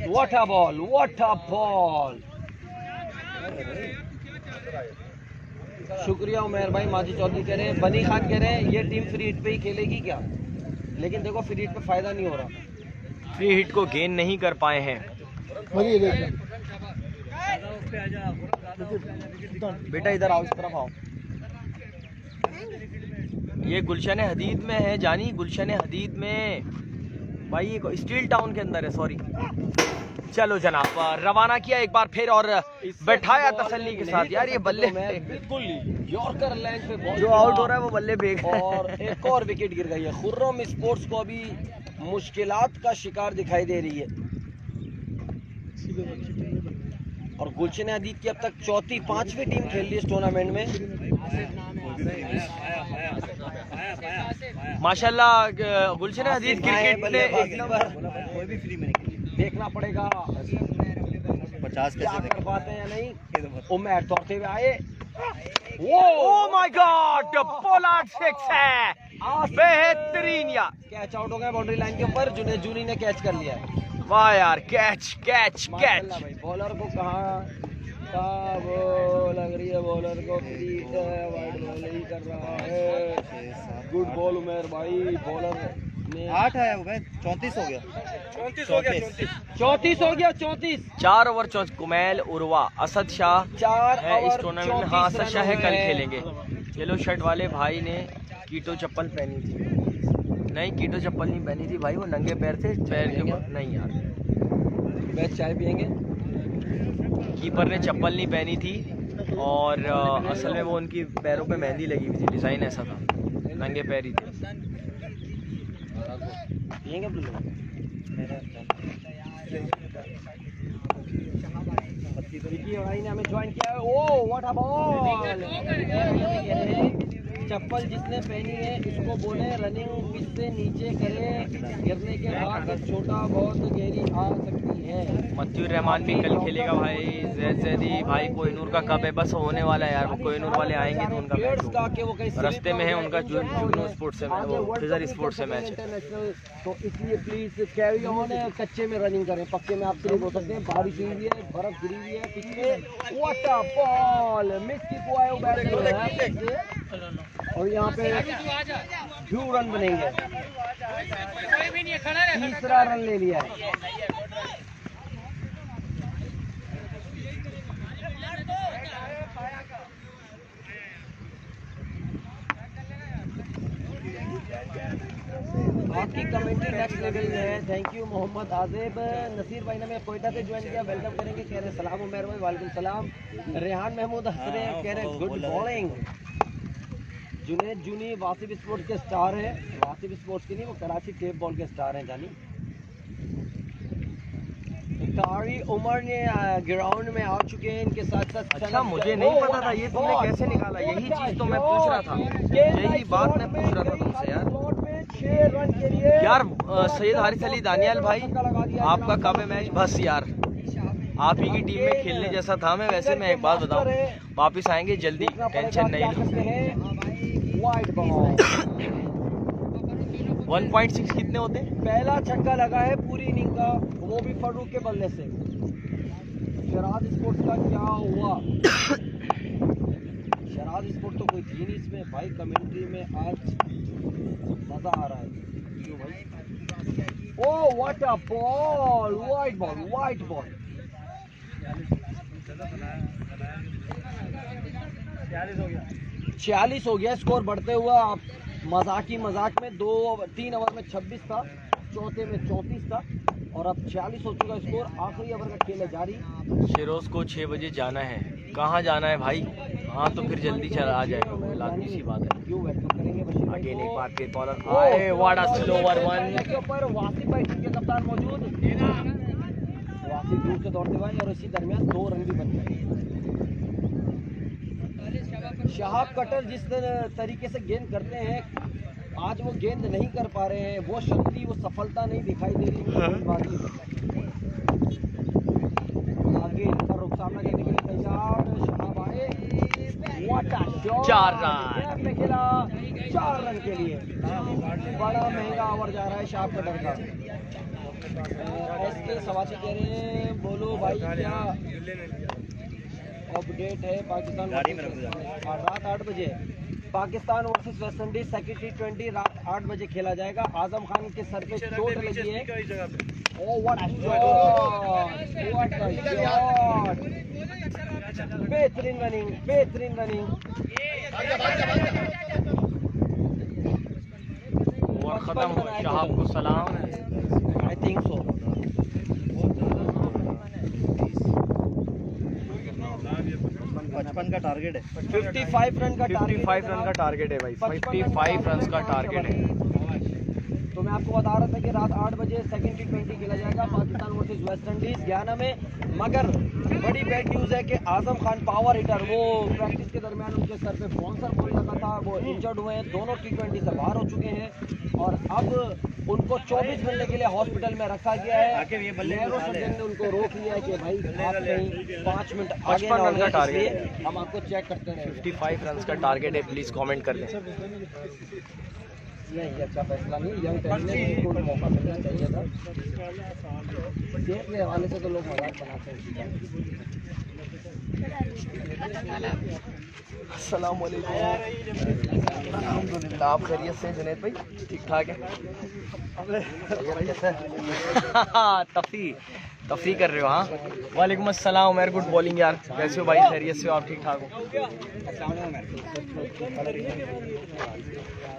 What a ball, what a ball. शुक्रिया उमैर भाई। माजी चौधरी कह रहे हैं, बनी खान कह रहे हैं ये टीम फ्री हिट पे ही खेलेगी क्या? लेकिन देखो फ्री हिट पे फायदा नहीं हो रहा। फ्री हिट को गेन नहीं कर पाए हैं। बेटा इधर आओ, इस तरफ आओ। ये गुलशन हदीद में है जानी, गुलशन हदीद में भाई, ये स्टील टाउन के अंदर है, सॉरी। चलो जनाब, रवाना किया एक बार फिर और बैठाया तसल्ली के साथ। यार ये बल्ले बिल्कुल यॉर्कर लाइन पे बॉल जो आउट हो रहा है वो बल्ले फेंक और एक और विकेट गिर गई है। खुर्रम स्पोर्ट्स को अभी मुश्किलात का शिकार दिखाई दे रही है और गुलशन हदीद की अब तक चौथी पांचवी टीम खेल रही है इस टूर्नामेंट में। माशाल्लाह गुलशन हदीद क्रिकेट में एकदम कोई भी फ्री में नहीं, देखना पड़ेगा 50 क्या कर पाते हैं या नहीं। उमर दौड़ते हुए आए, oh my God, Pollard six है, बेहतरीन यार। कैच आउट हो गया बाउंड्री लाइन के ऊपर, जुनेद जूनी ने कैच कर लिया है। वाह यार, कैच कैच कैच। भाई बॉलर को कहाँ वो लग रही है, बॉलर को फ्री वाइड बॉल ही कर रहा है। गुड बॉल उमेर भाई, बॉलर ने 8 है वो 34 हो गया, 34 हो गया 34। 4 ओवर 34। कुमैल, उर्वा, असद शाह 4 है इस ओवर टूर्नामेंट में। हाँ असद शाह है, कल खेलेंगे। येलो शर्ट वाले भाई ने कीटो चप्पल पहनी थी, नहीं कीटो चप्पल नहीं पहनी थी भाई, वो नंगे पैर थे, पैर के नहीं यार। बैच चाय पियेंगे। कीपर ने चप्पल नहीं पहनी थी और असल में वो उनकी पैरों पे मेहंदी लगी हुई थी, डिज़ाइन ऐसा था, नंगे पैर ही थे। पियेंगे आप लोग? ने हमें ज्वाइन किया है। Oh what a ball. चप्पल जिसने पहनी है इसको बोले रनिंग पिच से नीचे करे, गिरने के बाद छोटा बहुत गहरी आ सकती है। मत्यूर रहमान भी कल खेलेगा भाई। जैदी भाई कोहिनूर का कब है, बस होने वाला है यार, वो कोहिनूर वाले आएंगे तो उनका मैच होगा। रास्ते में है उनका जुगनू स्पोर्ट्स से, वो फिजर स्पोर्ट्स से मैच है। तो इसलिए प्लीज कैरी ऑन है, कच्चे में रनिंग करें, पक्के में आप सिर्फ हो सकते हैं। बारिश हुई हुई है, बर्फ गिरी हुई है पिछले। व्हाट अ बॉल, मिस की को आए बैट और यहाँ पे 2 रन बनेंगे। तीसरा रन ले लिया है। आपकी कमेंट्री नेक्स्ट लेवल में है। Thank you Mohammad Ajeeb. नसीर भाई ने हमें कोयटा से ज्वाइन किया, वेलकम करेंगे। कह रहे सलाम उमर भाई, वालेकुम सलाम। रेहान महमूद हंस रहे हैं, कह रहे गुड बॉलिंग। जुनेद जूनी वासिफ स्पोर्ट्स के स्टार है, वासिफ स्पोर्ट्स के नहीं, वो कराची टेप बॉल के स्टार हैं जानी। कारी उमर ने ग्राउंड में आ चुके हैं इनके साथ साथ। अच्छा मुझे नहीं पता था, ये तुमने कैसे निकाला? यही चीज तो मैं पूछ रहा था, यही बात मैं पूछ रहा था तुमसे यार। 6 रन के लिए यार सैयद हारिस अली दानियाल भाई, आपका कब है मैच? बस यार आप ही की टीम में खेलने जैसा था मैं। वैसे मैं एक बात बताऊं, वापस आएंगे जल्दी, टेंशन नहीं लो। 1.6 कितने होते हैं? पहला छक्का लगा है पूरी इनिंग का, वो भी फरूक के बल्ले से। शराद स्पोर्ट्स का क्या हुआ? शराद स्पोर्ट्स तो कोई थी नहीं इसमें भाई, कमेंट्री में आज मजा आ रहा है। क्यों भाई? Oh what a ball, white ball, white ball. 46 हो गया स्कोर बढ़ते हुआ। आप मजाक में 3 ओवर में 26 था, चौथे में 34 था और अब 46 हो चुका स्कोर। आखिरी ओवर का खेल है जारी। शिरोज को 6 बजे जाना है। कहाँ जाना है भाई? हाँ तो फिर जल्दी चला आ जाएगा, लाजमी सी बात है। क्यों वेलकम करेंगे आगे एक बार फिर बॉलर आए, व्हाट अ स्लोवर वन। के ऊपर वासिफ भाई टीम के कप्तान मौजूद। वासिफ दूर से दौड़ते हुए और इसी दरमियान 2 रन भी बन गए। शहाब कटर जिस तरीके से गेंद करते हैं, आज वो गेंद नहीं कर पा रहे हैं, वो शक्ति, वो सफलता नहीं दिखाई दे रही। आगे इनका रुख सामना करने के लिए तैयार। शहाब आए, 4 रन में खेला, 4 रन के लिए। बड़ा महंगा ओवर जा रहा है शहाब कटर का। एसके सवासी कह रहे हैं बोलो भाई क्या अपडेट है? पाकिस्तान रात 8 बजे Pakistan versus West Indies second T20 रात 8 बजे खेला जाएगा। आजम खान के सर पे चोट लगी है। Oh what a shot, what a shot, बेहतरीन रनिंग, बेहतरीन रनिंग। ख़त्म हो शहाब को सलाम। I think so. 55 का टारगेट है, 55 रन का 55 रन का टारगेट है भाई, 55 रन का टारगेट है। तो मैं आपको बता रहा था कि रात 8 बजे सेकंड T20 खेला जाएगा Pakistan versus West Indies Guyana में। मगर बड़ी बैड न्यूज़ है कि आजम खान पावर हिटर, वो प्रैक्टिस के दरमियान उनके सर पे बाउंसर बॉल लगा था, वो इंजर्ड हुए हैं, दोनों T20 से बाहर हो चुके हैं और अब उनको 24 घंटे के लिए हॉस्पिटल में रखा गया है। नेहरू सर्जन ने उनको रोक लिया है कि भाई आप कहीं 5 मिनट आगे 55 रन का टारगेट है। हम आपको चेक करते रहे। 55 रन का टारगेट है, प्लीज़ कमेंट कर दें। नहीं, अच्छा फैसला नहीं, यंग टैलेंट है, इनको मौका मिलना चाहिए था। सेहत के हवाले से तो लोग मजाक बनाते हैं। अस्सलाम वालेकुम। अल्हम्दुलिल्लाह, आप खैरियत से जुनैद भाई? ठीक ठाक है। तफरी कर रहे हो? हाँ, वालेकुम अस्सलाम उमर, गुड बॉलिंग यार, कैसे हो भाई? खैरियत से हो आप? ठीक ठाक हो?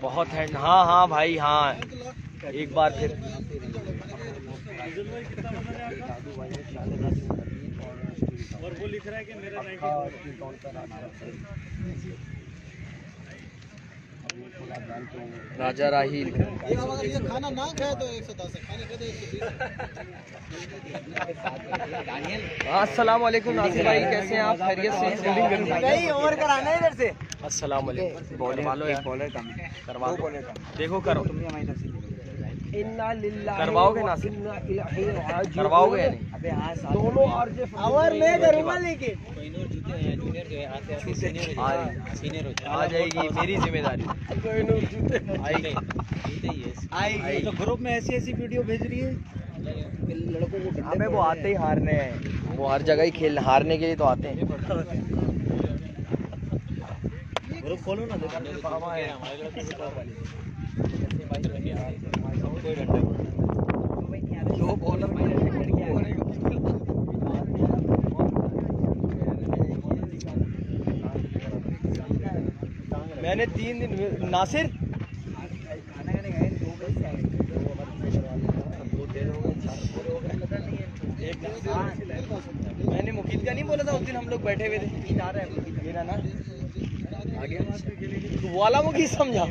बहुत है। हाँ हाँ भाई, हाँ एक बार फिर और वो लिख रहा है कि मेरा राजा राहील। खाना ना खाए तो 110 खाने के 120। अस्सलाम वालेकुम नासिर भाई, कैसे हैं आप? खैरियत से? नहीं, ओवर कराना है इधर से। अस्सलाम वालेकुम। बॉलिंग वालो यार, बॉलर का करवा दो। देखो करो, इन्ना लिल्लाहि करवाओगे ना? इन्ना इलैहि राजिऊन। करवाओगे या नहीं? अबे हाँ, दोनों आरजे और मैं करूंगा लेकिन आ जाएगी, मेरी जिम्मेदारी आएगी। तो ग्रुप में ऐसी ऐसी वीडियो भेज रही है लड़कों को। हमें वो आते ही हारने हैं, वो हर जगह ही खेल हारने के लिए तो आते हैं। ग्रुप खोलो ना, जो बॉलर मैंने 3 दिन नासिर मैंने मुकीद का नहीं बोला था उस दिन हम लोग बैठे हुए थे। मेरा ना आगे वाला मुकीद समझा,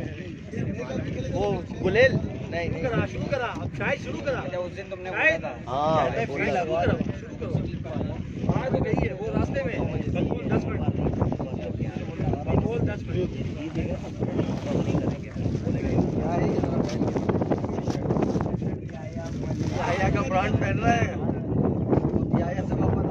वो गुलेल नहीं शुरू करा, अब चाय शुरू करा। उस दिन तुमने बोला था। हाँ बाहर तो गई है वो रास्ते में, कल 10 मिनट, कल 10 मिनट। याया का ब्रांड पहन रहा है। याया से वापस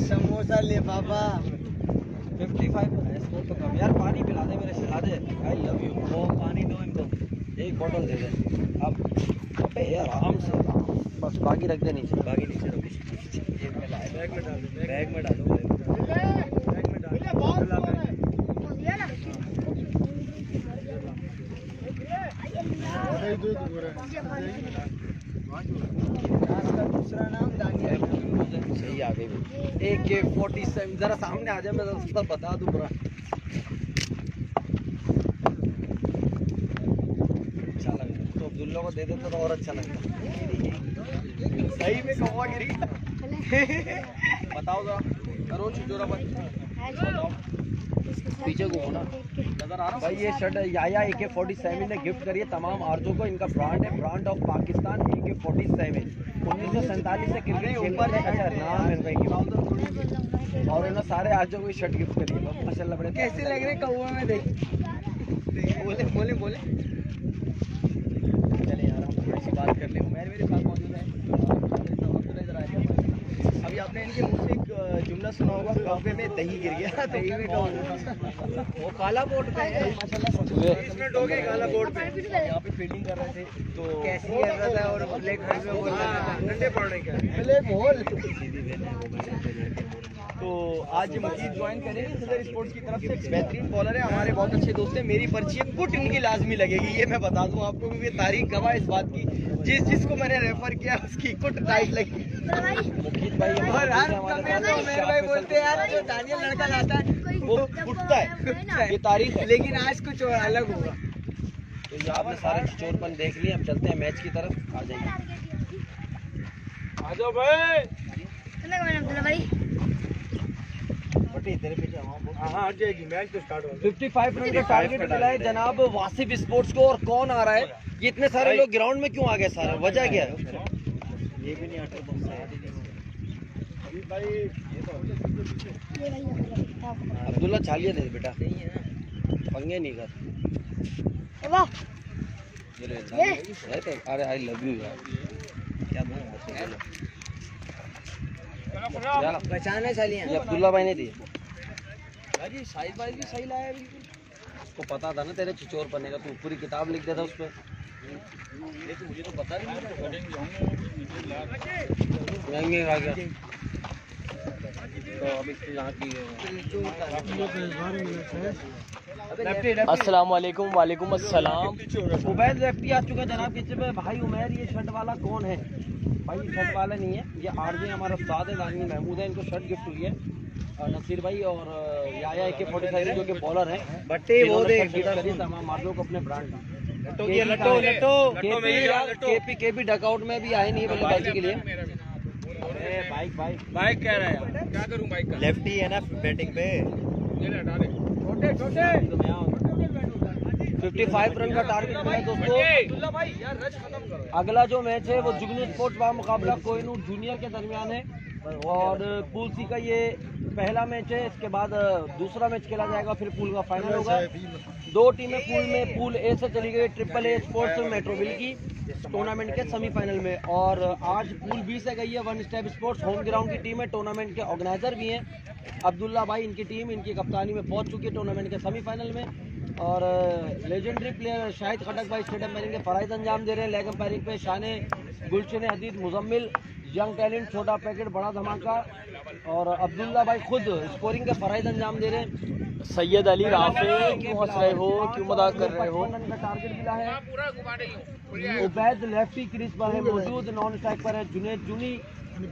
समोसा ले बाबा। 55 स्कोर तो कम यार। पानी पिला दे मेरे, सिला दे। I love you. वो पानी दो इनको, एक बोतल दे दे अब। अबे यार आराम से, बस बाकी रख दे नीचे, बाकी नीचे रख। बैग में डाल दो, बैग में डालो। बैग में डाल दूसरा नाम सही आ गई। AK-47 जरा सामने आ जाए, मैं सब बता दूं पूरा। अच्छा लगा तो अब्दुल्ला को दे देता तो और अच्छा लगता। सही में कौवा गिरी। बताओ जरा, करो जोरा बंद, पीछे घूमो ना, नजर आ रहा भाई। ये शर्ट याया AK-47 ने गिफ्ट करी है तमाम आरजों को। इनका ब्रांड है, ब्रांड ऑफ पाकिस्तान AK-47। 1947 से क्रिकेट ऊपर है। अच्छा नाम है इनका, और उन्होंने सारे आरजों को शर्ट गिफ्ट करी है। माशाल्लाह बड़े कैसे लग रहे कौवा में, देख बोले बोले बोले। चले यार, हम थोड़ी सी बात कर ले। मेरे पास मौजूद है। अभी आपने इनके मुझसे एक जुमला जुमला सुना होगा, कब्बे में दही गिर गया, दही में वो काला बोर्ड पे है माशाल्लाह, 20 मिनट हो गए काला बोर्ड पे, यहाँ पे फील्डिंग कर रहे थे तो कैसी है रहा और ब्लैक में बोल रहा है डंडे पड़ने का ब्लैक बॉल। तो आज मजीद ज्वाइन करेंगे सदर स्पोर्ट्स की तरफ से, बेहतरीन बॉलर है, हमारे बहुत अच्छे दोस्त हैं, मेरी पर्ची है कुट उनकी लाजमी लगेगी, ये मैं बता दूं आपको, क्योंकि तारीख गवाह इस बात की, जिसको मैंने रेफर किया उसकी कुट टाइट लगी। मुकीत भाई और हर मेरे भाई बोलते हैं यार जो दानियल लड़का लाता है वो कुटता है, ये तारीख है, लेकिन आज कुछ और अलग होगा। तो ये आपने सारे चोरपन देख लिए, अब चलते हैं मैच की तरफ, आ जाइए आ जाओ भाई। तेरे पीछे हाँ हट जाएगी, मैच तो स्टार्ट हो 55 रन का टारगेट मिला है जनाब वासिफ स्पोर्ट्स को। और कौन आ रहा है, ये इतने सारे लोग ग्राउंड में क्यों आ गए, सारा वजह क्या है? ये भी नहीं अब्दुल्ला छालिए दे बेटा, पंगे नहीं कर। अरे आई लव यू यार, क्या पहचान है सालियां, ये अब्दुल्ला भाई ने दिए। अरे साहिब भाई भी सही लाया बिल्कुल, उसको पता था ना तेरे चिचोर बनने का, तू पूरी किताब लिख देता उस पर, लेकिन मुझे तो पता नहीं आ गया। तो अब इसकी यहाँ की अस्सलाम वालेकुम। वालेकुम अस्सलाम। उबैद लेफ्टी आ चुका जनाब किचन में। भाई उमैर ये शर्ट वाला कौन है? भाई शर्ट वाला नहीं है, ये आरजे हमारा उस्ताद है दानियल महमूद है, इनको शर्ट गिफ्ट हुई है नसीर भाई और याया AK-47 जो कि बॉलर हैं, बट्टे वो दे तमाम मार्लो को अपने ब्रांड केपी डकआउट में भी आए नहीं बल्लेबाजी के लिए। बाइक कह रहा है क्या करूं बाइक का, लेफ्टी है ना बैटिंग पे। 55 रन का टारगेट मिला है दोस्तों। अगला जो मैच है वो जुगनू स्पोर्ट्स का मुकाबला कोहिनूर जूनियर के दरमियान है और पूल सी का ये पहला मैच है, इसके बाद दूसरा मैच खेला जाएगा, फिर पूल का फाइनल होगा। दो टीमें पूल में पूल ए से चली गई AAA स्पोर्ट्स मेट्रोविल की टूर्नामेंट के सेमीफाइनल में, और आज पूल बी से गई है one step sports, home ground की टीम है, टूर्नामेंट के ऑर्गेनाइजर भी हैं अब्दुल्ला भाई, इनकी टीम इनकी कप्तानी में पहुंच चुकी है टूर्नामेंट के सेमीफाइनल में। और लेजेंडरी प्लेयर शाहिद खटक भाई स्टेडियम बैटिंग के फराइज अंजाम दे रहे हैं, लेग एम्पायरिंग पे शाने गुलशन हदीद मुजम्मिल, यंग टैलेंट छोटा पैकेट बड़ा धमाका, और अब्दुल्ला भाई खुद स्कोरिंग के फराइज अंजाम दे रहे हैं। सैयद अली राफे, क्यों हंस रहे हो, क्यों मजाक कर रहे हो? रन का टारगेट मिला है। उबैद लेफ्टी क्रीज पर है मौजूद, नॉन स्ट्राइक पर है जुनैद जूनी।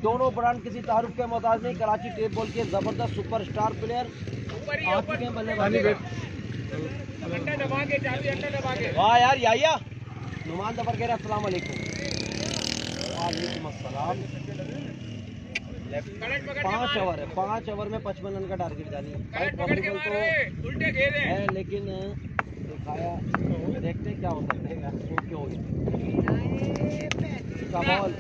दोनों ब्रांड किसी तारुफ के मोहताज नहीं, कराची टेप बॉल के जबरदस्त सुपरस्टार प्लेयर आ चुके हैं बल्लेबाजी। वाह यार याया नुमान जफर कह रहे अस्सलाम वालेकुम। वालेकुम अस्सलाम। 5 ओवर है, 5 ओवर में 55 रन का टारगेट जानी पॉसिबल तो है, लेकिन दिखाया देखते क्या हो सकता है। Ball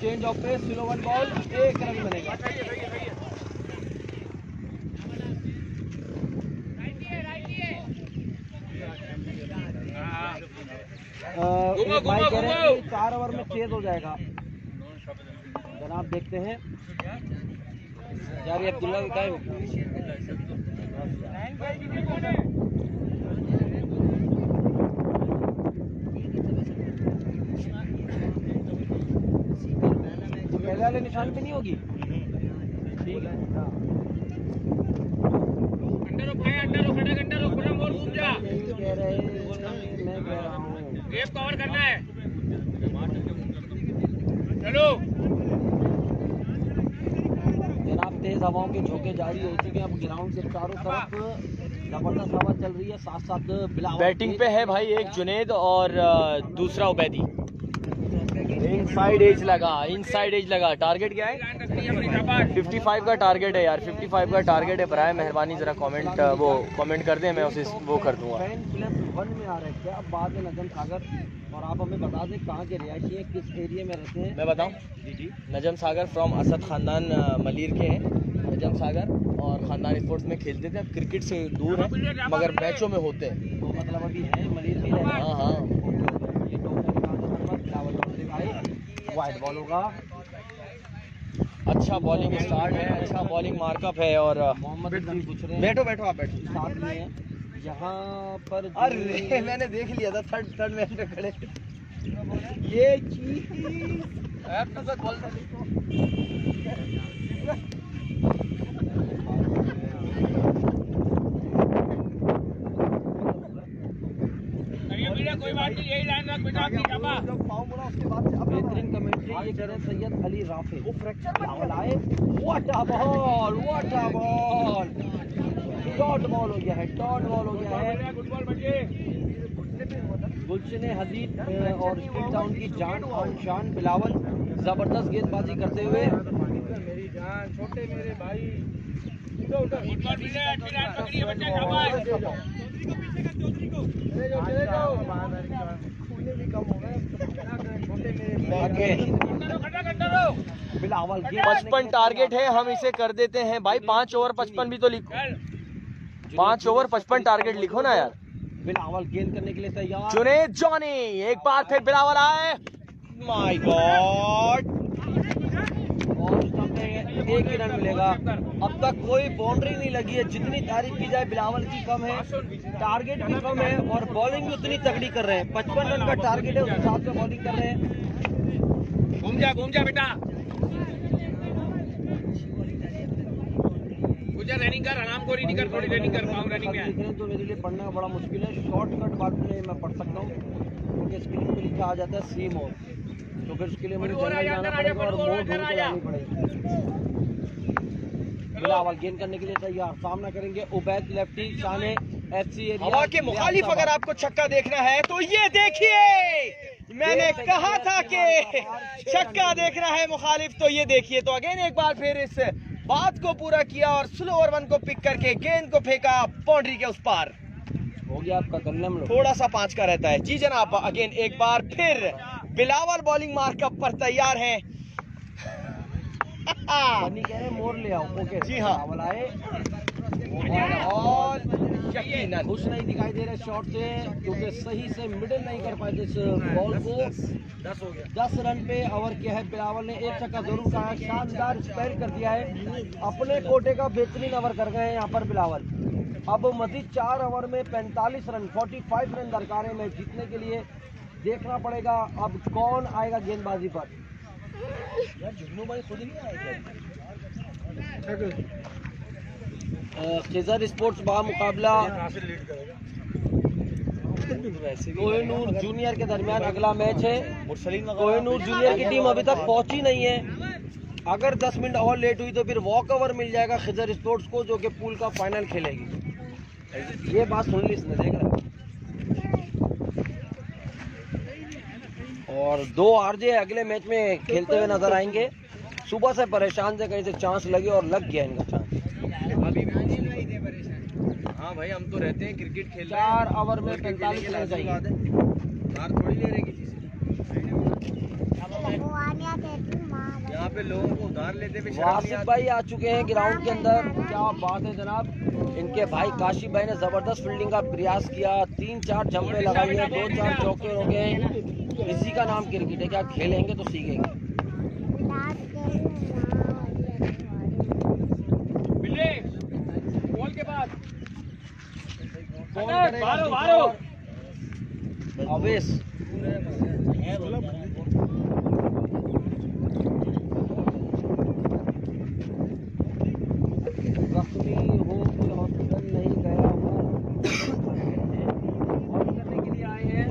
change of pace, slow one ball, 1 run बनेगा। भाई कह रहे हैं 4 ओवर में चेज हो जाएगा जनाब, देखते हैं यार। अब्दुल्ला भी क्या पहले वाले निशान पे नहीं होगी, ठीक है। कह रहे मैं कह रहा हूँ कवर करना है, चलो जनाब। तेज हवाओं के झोंके जारी हो चुके हैं, अब ग्राउंड के चारों तरफ जबरदस्त हवा चल रही है, साथ साथ बैटिंग पे है भाई एक जुनैद और दूसरा उबैदी। इनसाइड एज लगा। टारगेट क्या है? 55 का टारगेट है यार, 55 का टारगेट है। बराए मेहरबानी जरा कमेंट कर दें, मैं उसे वो कर दूंगा। +1 में आ रहा है क्या? अब बाद में नजम सागर, और आप हमें बता दें कहाँ के रिहायशी हैं, किस एरिया में रहते हैं? मैं बताऊं? जी नजम सागर फ्रॉम असद खानदान मलिर के हैं नजम सागर, और खानदान स्पोर्ट्स में खेलते थे, अब क्रिकेट से दूर है मगर मैचों में होते हैं। तो मतलब अभी है मलिर भी है। हाँ वाइड बॉल होगा, अच्छा बॉलिंग स्टार्ट है, अच्छा बॉलिंग मार्कअप है और मोहम्मद अफजल पूछ रहे हैं बैठो बैठो आप बैठो। साथ में है यहाँ पर अरे मैंने देख लिया था थर्ड मैच में खड़े ये चीज कोई बात नहीं, यही लाइन रख बेटा अपनी जमा। बेहतरीन कमेंट्री ये कह रहे हैं सैयद अली राफे वो फ्रैक्चर आए। What a ball, what a ball, dot ball हो गया है, डॉट बॉल हो गया है। फुटबॉल बच्चे गुलशन हदीद और स्ट्रीट टाउन की जान और शान बिलावल जबरदस्त गेंदबाजी करते हुए। मेरी जान, छोटे मेरे भाई, फुटबॉल मिले, अच्छी लाइन पकड़ी है बच्चे, शाबाश। चले जाओ बिलावल 55 टारगेट है, हम इसे कर देते हैं भाई। 5 ओवर 55 भी तो लिखो, 5 ओवर 55 टारगेट लिखो ना यार। बिलावल गेंद करने के लिए तैयार। जुनेद जॉनी एक बार फिर बिलावल आए, माय गॉड, और स्टंप पे 1 ही रन मिलेगा। अब तक कोई बाउंड्री नहीं लगी है। जितनी तारीफ की जाए बिलावल की कम है, टारगेट भी कम है और बॉलिंग भी उतनी तगड़ी कर रहे हैं। 55 रन का टारगेट है, उस हिसाब से बॉलिंग कर रहे हैं। घूम जा बेटा, कुछ रनिंग कर, आराम को नहीं कर, थोड़ी रनिंग कर, पाँव रनिंग में है। तो मेरे लिए पढ़ना बड़ा मुश्किल है। शॉर्टकट बात में मैं पढ़ सकता हूँ क्योंकि स्क्रीन पे लिखा आ जाता है सी मोड, तो फिर उसके लिए मुझे जंगल जाना पड़ेगा और मोड ढूंढ के लानी पड़ेगी। बिलावल गेंद करने के लिए तैयार, सामना करेंगे उबैद लेफ्टी शाने FC एरिया। हवा के मुखालिफ अगर आपको छक्का देखना है तो ये देखिए, मैंने कहा था कि छक्का देखना है मुखालिफ, तो ये देखिए। तो अगेन एक बार फिर इस बात को पूरा किया और स्लो ओवर 1 को पिक करके गेंद को फेंका बाउंड्री के उस पार। हो गया आपका कलम लो। थोड़ा सा 5 का रहता है। जी जनाब, अगेन एक बार फिर बिलावल बॉलिंग मार्कअप पर तैयार है। बनी कह रहे मोड़ ले आओ। ओके जी हाँ। बिलावल आए और यकीनन खुश नहीं दिखाई दे रहे शॉट से क्योंकि सही से मिडिल नहीं कर पाए इस बॉल को। 10 हो गया। 10 रन पे ओवर किया है बिलावल ने। 1 छक्का जरूर खाया, शानदार स्पेल कर दिया है। अपने कोटे का बेहतरीन ओवर कर गए हैं यहाँ पर बिलावल। अब मजीद 4 ओवर में 45 रन 45 रन दरकार है मैच जीतने के लिए। देखना पड़ेगा अब कौन आएगा गेंदबाजी पर। यार जुगनू भाई खुद नहीं आएगा। खिजर स्पोर्ट्स बा मुकाबला कोहिनूर जूनियर के दरमियान अगला मैच है। कोहिनूर जूनियर की टीम अभी तक पहुंची नहीं है। अगर 10 मिनट और लेट हुई तो फिर वॉक ओवर मिल जाएगा खिजर स्पोर्ट्स को, जो कि पूल का फाइनल खेलेगी। ये बात सुन ली इसने, देख रहा है। और 2 आरजे अगले मैच में खेलते हुए नजर आएंगे। सुबह से परेशान थे, कहीं से चांस लगे और लग गया इनका चांस। हाँ भाई, हम तो रहते हैं क्रिकेट खेल 4 ओवर में 45 रन चाहिए। हार थोड़ी ले रहे किसी से। यहाँ पे लोगों को उधार लेते हुए शर्म नहीं वासिफ आती। भाई आ चुके हैं ग्राउंड के अंदर। क्या बात है जनाब। इनके भाई काशिफ भाई ने जबरदस्त फील्डिंग का प्रयास किया। 3-4 जंपे लगाई है, 2-4 चौके हो गए। इसी का नाम क्रिकेट है। क्या खेलेंगे तो सीखेंगे। बॉल के बाद कौन करेगा? अवेश जख्मी हो कि हॉस्पिटल नहीं गया हो। बॉलिंग करने के लिए आए हैं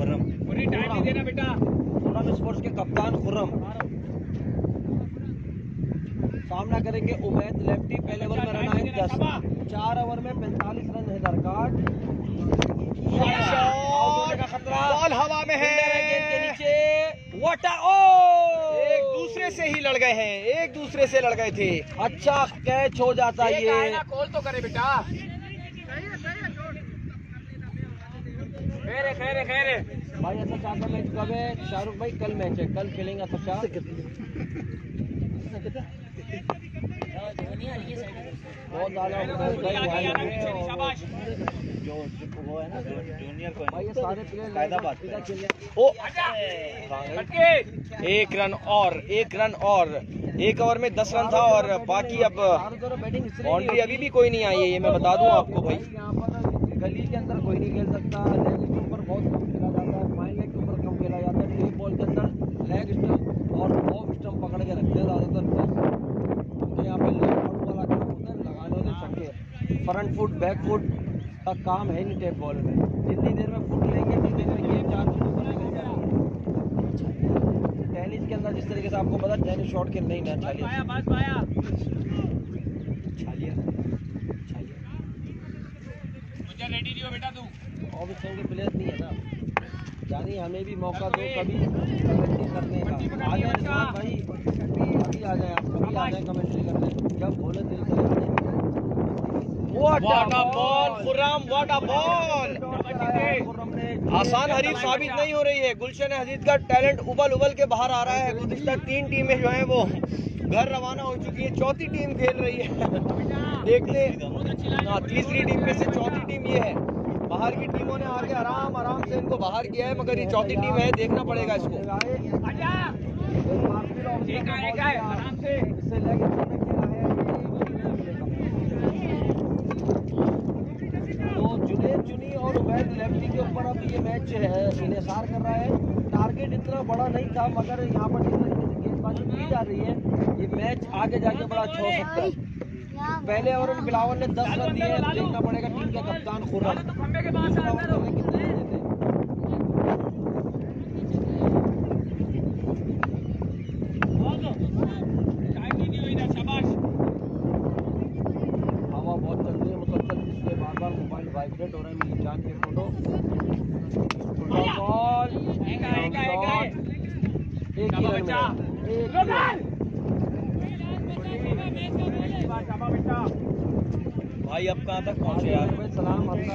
पूरी टाइम नहीं देना बेटा। खुर्रम स्पोर्ट्स के कप्तान खुर्रम। सामना करेंगे उबैद लेफ्टी। पहले ओवर में रन है 10। 4 ओवर में 45 रन है दरकार। बॉल हवा में है, गेंद के नीचे। व्हाट एक दूसरे से ही लड़ गए हैं, एक दूसरे से लड़ गए थे। अच्छा कैच हो जाता है ये। कॉल तो करे बेटा। खैर भाई ऐसा चाहता मैच कब है? शाहरुख भाई कल मैच है, कल खेलेंगे अच्छा। बहुत ज्यादा जो वो है ना जूनियर को भाई ये सारे प्लेयर कायदाबाद ओ 1 रन और 1 रन और 1 ओवर में 10 रन था और बाकी अब बाउंड्री अभी भी कोई नहीं आई है, ये मैं बता दूं आपको भाई। यहाँ पर गली के अंदर कोई नहीं खेल सकता, लेग के ऊपर बहुत कम खेला जाता है, फाइन लेग के ऊपर कम खेला जाता है। टेप बॉल के अंदर लेग स्टंप और ऑफ स्टंप पकड़ के रखते हैं ज़्यादातर लोग। यहाँ पे लेग आउट वाला काम होता है, लगाने होते छक्के। फ्रंट फुट बैक फुट का काम है नहीं टेप बॉल में। जितनी देर में फुट लेंगे उतनी देर में गेम 4 चीज़ों पर निकल जाएगा। टेनिस के अंदर जिस तरीके से आपको पता टेनिस शॉट खेल नहीं ना ऑफिसर के प्लेयर नहीं है ना, यानी हमें भी मौका दो कभी कमेंट्री करने का। आ जाए रिजवान भाई, अभी आ जाए, आप कभी आ जाए कमेंट्री करने, जब बोले दिल से आ जाए। What a ball Khurram, what a ball. आसान हरीफ साबित नहीं हो रही है। गुलशन हदीद का टैलेंट उबल उबल के बाहर आ रहा है। गुज़िश्ता 3 टीमें जो हैं वो घर रवाना हो चुकी है, चौथी टीम खेल रही है। देखते तीसरी टीम में से चौथी टीम ये है। बाहर की टीमों ने आके आराम से इनको बाहर किया है, मगर ये चौथी टीम है, देखना पड़ेगा इसको। चुनी और उबैद लेफ्टी के ऊपर अब ये मैच है इन्हिसार कर रहा है। टारगेट इतना बड़ा नहीं था, मगर यहाँ पर जिस तरीके से गेंदबाजी की जा रही है ये मैच आगे जाके बड़ा अच्छा हो सकता है। पहले ओवर में बिलावल ने 10 रन दिए, देखना पड़ेगा टीम के कप्तान खुर्रम दूसरा ओवर में कितने रन देते हैं। हवा बहुत चल रही है मुसलसल, जिससे बार मोबाइल वाइब्रेट हो रहे हैं। मेरी जान के फोटो बॉल एक ही रन में भाई अब कहाँ तक पहुँचे यार। सलाम अपना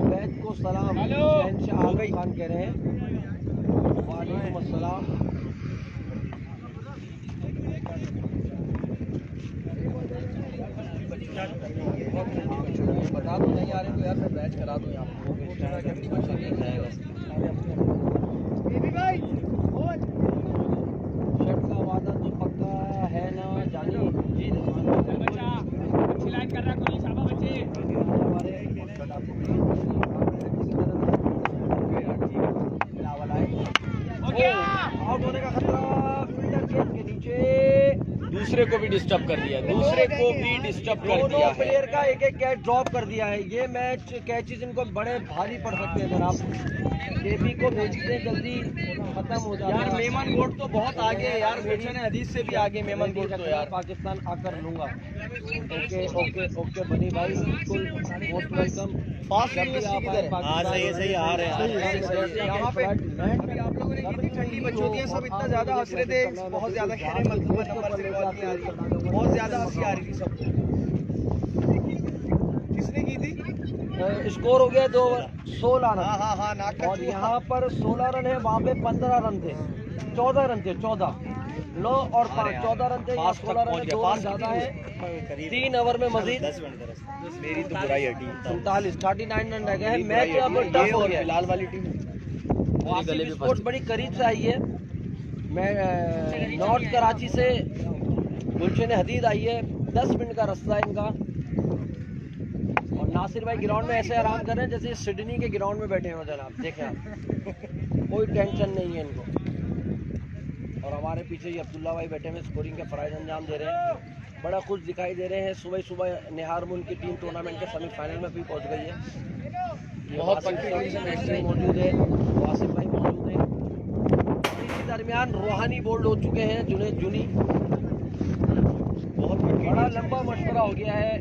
बैच को सलाम आलम खान कह रहे हैं। वालेकुम अस्सलाम। बता दो नहीं आ रहे तो यार मैं बैच करा दूँ आपको। शर्ट का वादा तो पक्का है ना जानी जी। आउट होने का खतरा, फील्डर गेंद के नीचे। दूसरे को भी डिस्टर्ब कर दिया, दूसरे को भी डिस्टर्ब कर दिया है। प्लेयर का एक कैच ड्रॉप कर दिया है। ये मैच कैचेस इनको बड़े भारी पड़ सकते हैं जनाब। केपी को भेजते हैं, जल्दी खत्म हो जाए यार। मेमन गोट तो बहुत आगे है यार, गुलशन हदीद से भी आगे मेमन गोट तो यार। पाकिस्तान आकर लूंगा। ओके बनी भाई, बिल्कुल मोस्ट वेलकम। फास्ट यूनिवर्सिटी किधर है? सही आ रहे हैं। यहाँ पे आप लोगों ने कितनी ठंडी बचोतियाँ सब इतना ज्यादा हंस रहे थे, बहुत ज्यादा कह रहे मलतूबा नंबर से बॉल नहीं आ रही, बहुत ज्यादा हंसी आ रही थी सबको। किसने की थी? स्कोर हो गया 16 रन। हाँ और यहाँ पर 16 रन है, वहाँ पे 15 रन थे, 14 रन थे, 14 9 और 5 14 रन थे। 16 रन है, 2 रन ज्यादा है। 3 ओवर में मजीद मेरी तो बुराई हटी। 39 रन रह गए हैं। मैच अब टफ हो गया। लाल वाली टीम स्पोर्ट्स बड़ी करीब से आई है। मैं नॉर्थ कराची से गुलशन हदीद आई है, 10 मिनट का रास्ता है इनका। और नासिर भाई ग्राउंड में ऐसे आराम कर रहे हैं जैसे सिडनी के ग्राउंड में बैठे हो जनाब, देखें आप, कोई टेंशन नहीं है इनको। और हमारे पीछे ये अब्दुल्ला भाई बैठे हुए स्कोरिंग के फ़राइज़ अंजाम दे रहे हैं, बड़ा खुश दिखाई दे रहे हैं। सुबह निहार मुन की टीम टूर्नामेंट के सेमीफाइनल में भी पहुंच गई है। बहुत मौजूद है, वासिफ भाई मौजूद है। इसी दरमियान रूहानी बोल्ड हो चुके हैं, जुनैद जुनी। बहुत बड़ा लंबा मशवरा हो गया है,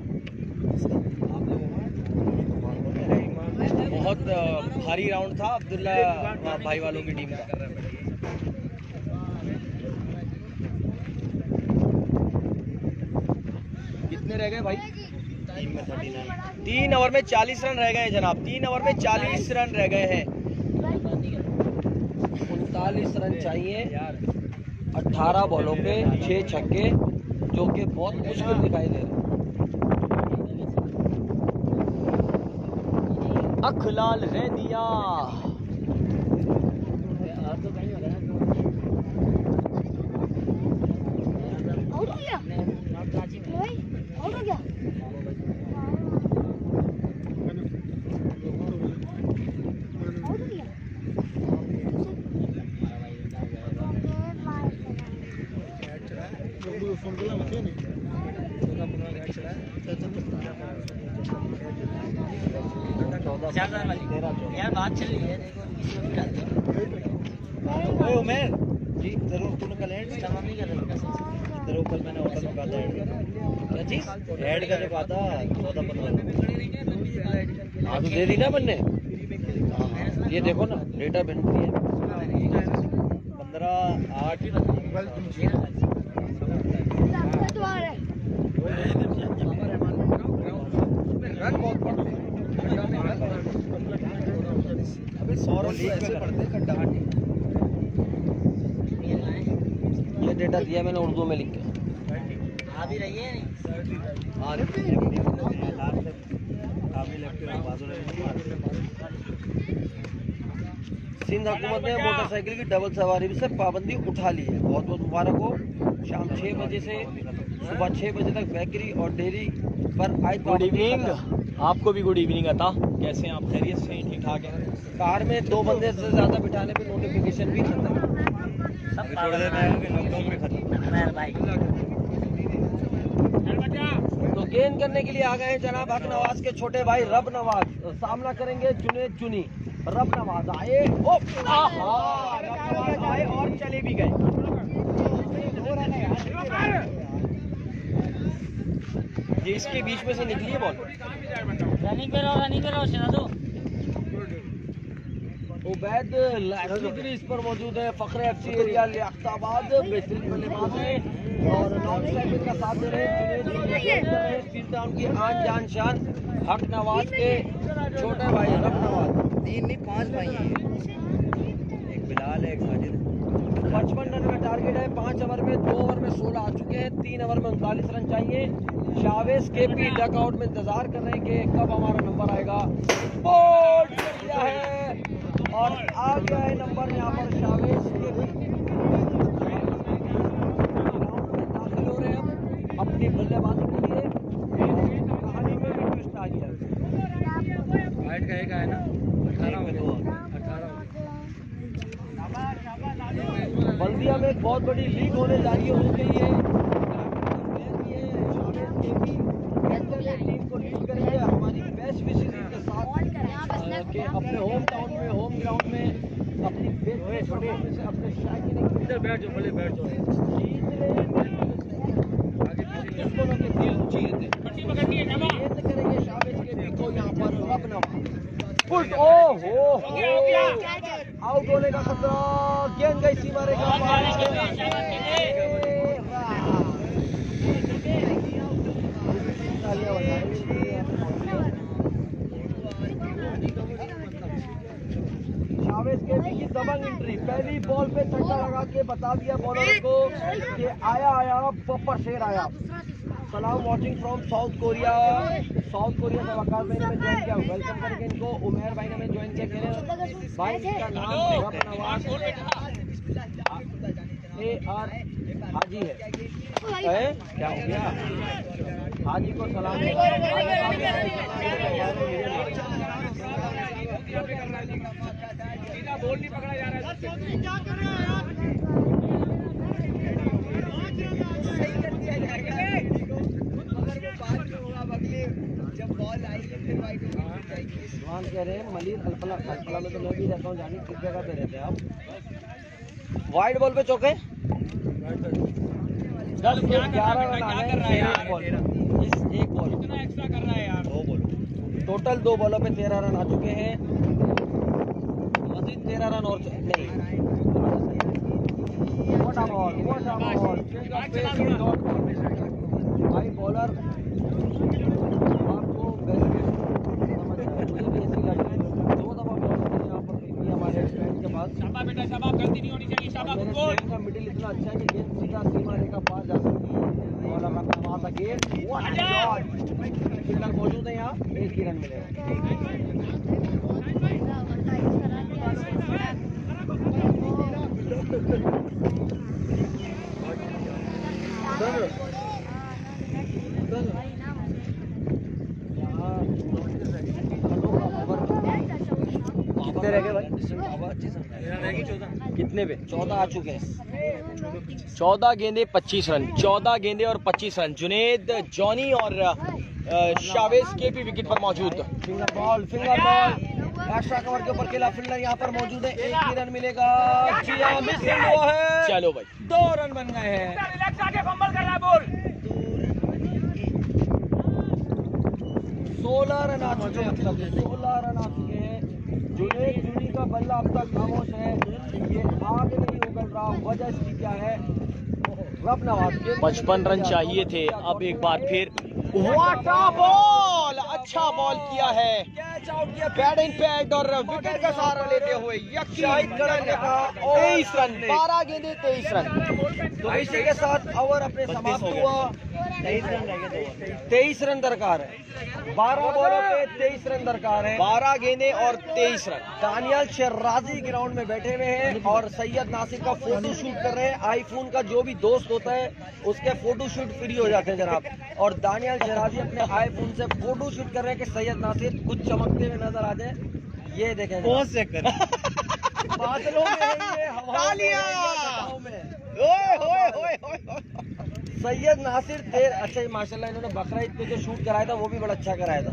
बहुत भारी राउंड था अब्दुल्ला भाई वालों की टीम का। कितने रह गए भाई? 3 ओवर में 40 रन रह गए जनाब, 3 ओवर में 40 रन रह गए हैं। 39 रन चाहिए 18 बॉलों पे 6 छक्के, जो कि बहुत मुश्किल दिखाई दे रहे हैं। अख लाल रह दिया। आउट हो गया भाई, आउट हो गया। आउट हो गया। यार बात चल रही है, देखो उमेर जी जरूर तूने कल ऐड नहीं कर रहा। जरूर कल मैंने ऑर्डर में कहा था क्या चीज ऐड का जो कहा था 14-15 हाँ तो दे दी ना बनने। ये देखो ना डेटा बनती है 15/8 दोबारा अभी 100 ऐसे पढ़ते खड्डा ये डेटा दिया मैंने उर्दू में लिख के। हाँ सिंध हुकूमत ने मोटरसाइकिल की डबल सवारी से पाबंदी उठा ली है। बहुत बहुत मुबारक हो। शाम 6 बजे से सुबह 6 बजे तक बेकरी और डेयरी पर आई गुड इवनिंग। आपको भी गुड इवनिंग अता। कैसे हैं आप? खैरियत से हैं? ठीक ठाक हैं? कार में 2 बंदे से ज्यादा बिठाने पे नोटिफिकेशन भी खत्म। थोड़ी देर में लॉकडाउन भी खत्म। तो गेंद करने के लिए आ गए हैं जनाब हक नवाज के छोटे भाई रब नवाज। सामना करेंगे जुनेद चुनी। रब नवाज आए, ओ आहा, रब नवाज आए और चले भी गए। ये इसके बीच में से निकली है बॉल। रनिंग पे रहो सिना दो। उबैद लाइब्रेरी इस पर मौजूद है। फखरे एफसी एरिया लियाकताबाद बेहतरीन बल्लेबाज है और नॉन स्ट्राइकर का साथ दे रहे हैं। जुनेद टाउन की आन जान शान हक नवाज के छोटे भाई रब नवाज। 3 नहीं 5 भाई हैं, एक बिलाल है एक साजिद। 55 रन का टारगेट है। 5 ओवर में 2 ओवर में 16 आ चुके हैं। 3 ओवर में 39 रन चाहिए। शावेज केपी डकआउट में इंतजार कर रहे हैं कि कब हमारा नंबर आएगा। बोल्ड कर दिया है और आ गया है नंबर यहाँ पर शावेज केपी। दाखिल हो रहे हैं हम अपनी बल्लेबाजी के लिए। कहानी में भी ट्विस्ट आ गया। हाइट का एक है ना 18 में 2 बल्दिया में एक बहुत बड़ी लीग होने जा रही है। उसके लिए टीम को लीड करेंगे हमारी बेस्ट विशेष के साथ कि अपने होम टाउन में होम ग्राउंड में अपनी बेस्ट परफॉर्मेंस से अपने शायकीन इधर बैठ जाओ भले बैठ जाओ दोनों के दिल जीत करेंगे शावेज के भी को यहाँ पर रब नवाज। पुट ओ हो आउट होने का खतरा। गेंद गई सीमा रेखा पार। शावेज केपी की दबंग एंट्री। पहली बॉल पे छक्का लगा के बता दिया बॉलर को कि आया पप्पा शेर आया। सलाम watching from south Korea. South Korea से वकार भाई ने ज्वाइन किया। वेलकम करेंगे इनको। उमेर भाई ने हमें ज्वाइन किया। भाई का नाम रब नवाज AR हाजी है। क्या हो गया? हाजी को सलाम। बॉल नहीं पकड़ा जा रहा है। जब बॉल आएगी फिर वाइड भगवान कह रहे हैं मलिर अल्फला में तो मैं भी रहता हूँ। जानी किस जगह पे रहते हैं आप? वाइड बॉल पे चौके 10 के 11 रन आ गए। एक बॉल कितना एक्स्ट्रा कर रहा है यार? 2 बॉल टोटल 2 बॉलों पे 13 रन आ चुके हैं। मजीद 13 रन और नहीं। व्हाट अ बॉल भाई बॉलर आपको मुझे भी ऐसी लगी। 2 दफा बॉल यहाँ पर हमारे स्टैंड के पास। शाबाश बेटा शाबाश, गलती नहीं होनी चाहिए। शाबाश मेरे गोल। स्टैंड का मिडिल इतना अच्छा है कि गेंद सीधा सीमा रेखा पार जा सकती है। बॉलर का वहाँ था गेंद। What a shot. फील्डर मौजूद है यहाँ। 1 ही रन मिलेगा। कितने रह गए भाई? कितने पे? 14 आ चुके हैं। 14 गेंदे 25 रन, 14 गेंदे और 25 रन। जुनेद, जॉनी और शावेज के भी विकेट पर मौजूद। फिंगर बॉल एक्स्ट्रा कवर के ऊपर खेला फील्डर यहाँ पर मौजूद है। एक ही रन मिलेगा। जी हाँ, मिस हुआ है। चलो भाई, 2 रन बन गए हैं। 16 रन आ चुके हैं अब तक। 16 रन आ चुके हैं। जुनेद जूनी का बल्ला अब तक खामोश है। ये आगे नहीं उगल रहा। वजह इसकी क्या है? रब नवाज के 55 रन चाहिए थे। अब एक बार फिर व्हाट अ बॉल, अच्छा बॉल किया है। कैच आउट किया। बैटिंग पैड और विकेट का सहारा लेते हुए शाहिद करण ने कहा 23 रन, 12 गेंदे 23 रन। तो इसी के साथ ओवर अपने समाप्त हुआ। 23 रन दरकार है। 12 बॉलों पे 23 रन दरकार है। 12 गेंदे और 23 रन। दानियाल शर्राजी ग्राउंड में बैठे हुए हैं और सैयद नासिर का फोटो शूट कर रहे हैं। आईफोन का जो भी दोस्त होता है उसके फोटो शूट फ्री हो जाते हैं जनाब। और दानियाल शर्राजी अपने आईफोन से फोटो शूट कर रहे हैं कि सैयद नासिर कुछ चमकते हुए नजर आ जाए। ये देखें पहुंच से कर बादलों में है ये, हवाओं में है ये, घटाओं में। सैयद नासिर अच्छा माशाल्लाह इन्होंने बकरा ईद पे जो शूट कराया था वो भी बड़ा अच्छा कराया था।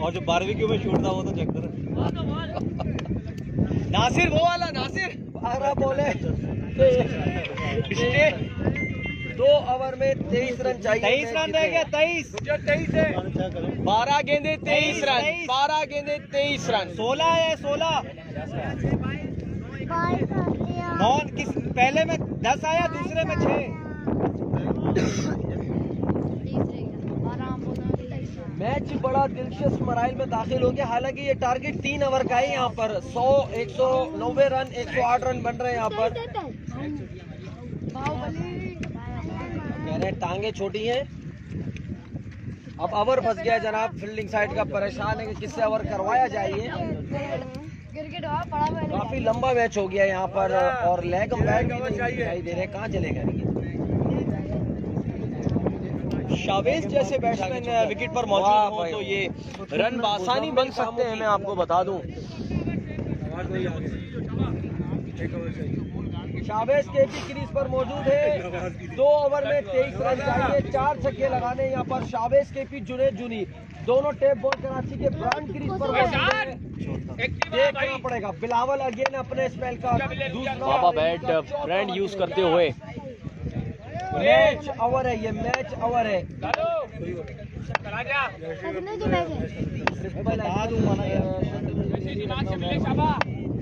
और जो 12वीं में शूट था वो तो चेक करो। नासिर वो वाला नासिर 12 बॉले 2 ओवर में 23 रन चाहिए। 23 रन रह गया। 23 है। 12 गेंदे 23 रन, 12 गेंदे 23 रन। 16 है। 16 नॉन किस पहले में 10 आया, दूसरे में 6। मैच बड़ा दिलचस्प मराइल में दाखिल हो गया। हालांकि ये टारगेट 3 ओवर का है। यहाँ पर 100 190 रन 108 रन बन रहे हैं यहाँ पर। कह रहे हैं टांगे छोटी हैं। अब ओवर फंस गया जनाब। फील्डिंग साइड का परेशान है कि किससे ओवर करवाया जाए। काफी लंबा मैच हो गया यहाँ पर और लेग बैक भी नहीं दिखाई दे रहे। कहाँ चले गए? शावेज जैसे बैट्समैन विकेट पर मौजूद हो तो ये रन बासानी बन सकते हैं। मैं आपको बता दूं, शावेज के भी क्रीज पर मौजूद है। 2 ओवर में 23 रन चाहिए। 4 छक्के लगाने यहाँ पर शावेज के पी जुनेद जूनी दोनों टेप बॉल कराची के ब्रांड क्रीज पर मौजूद है। देखना पड़ेगा। बिलावल अगेन अपने स्पेल का दूसरा बाबा बैट ब्रांड यूज करते हुए। मैच ओवर है। ये मैच ओवर है।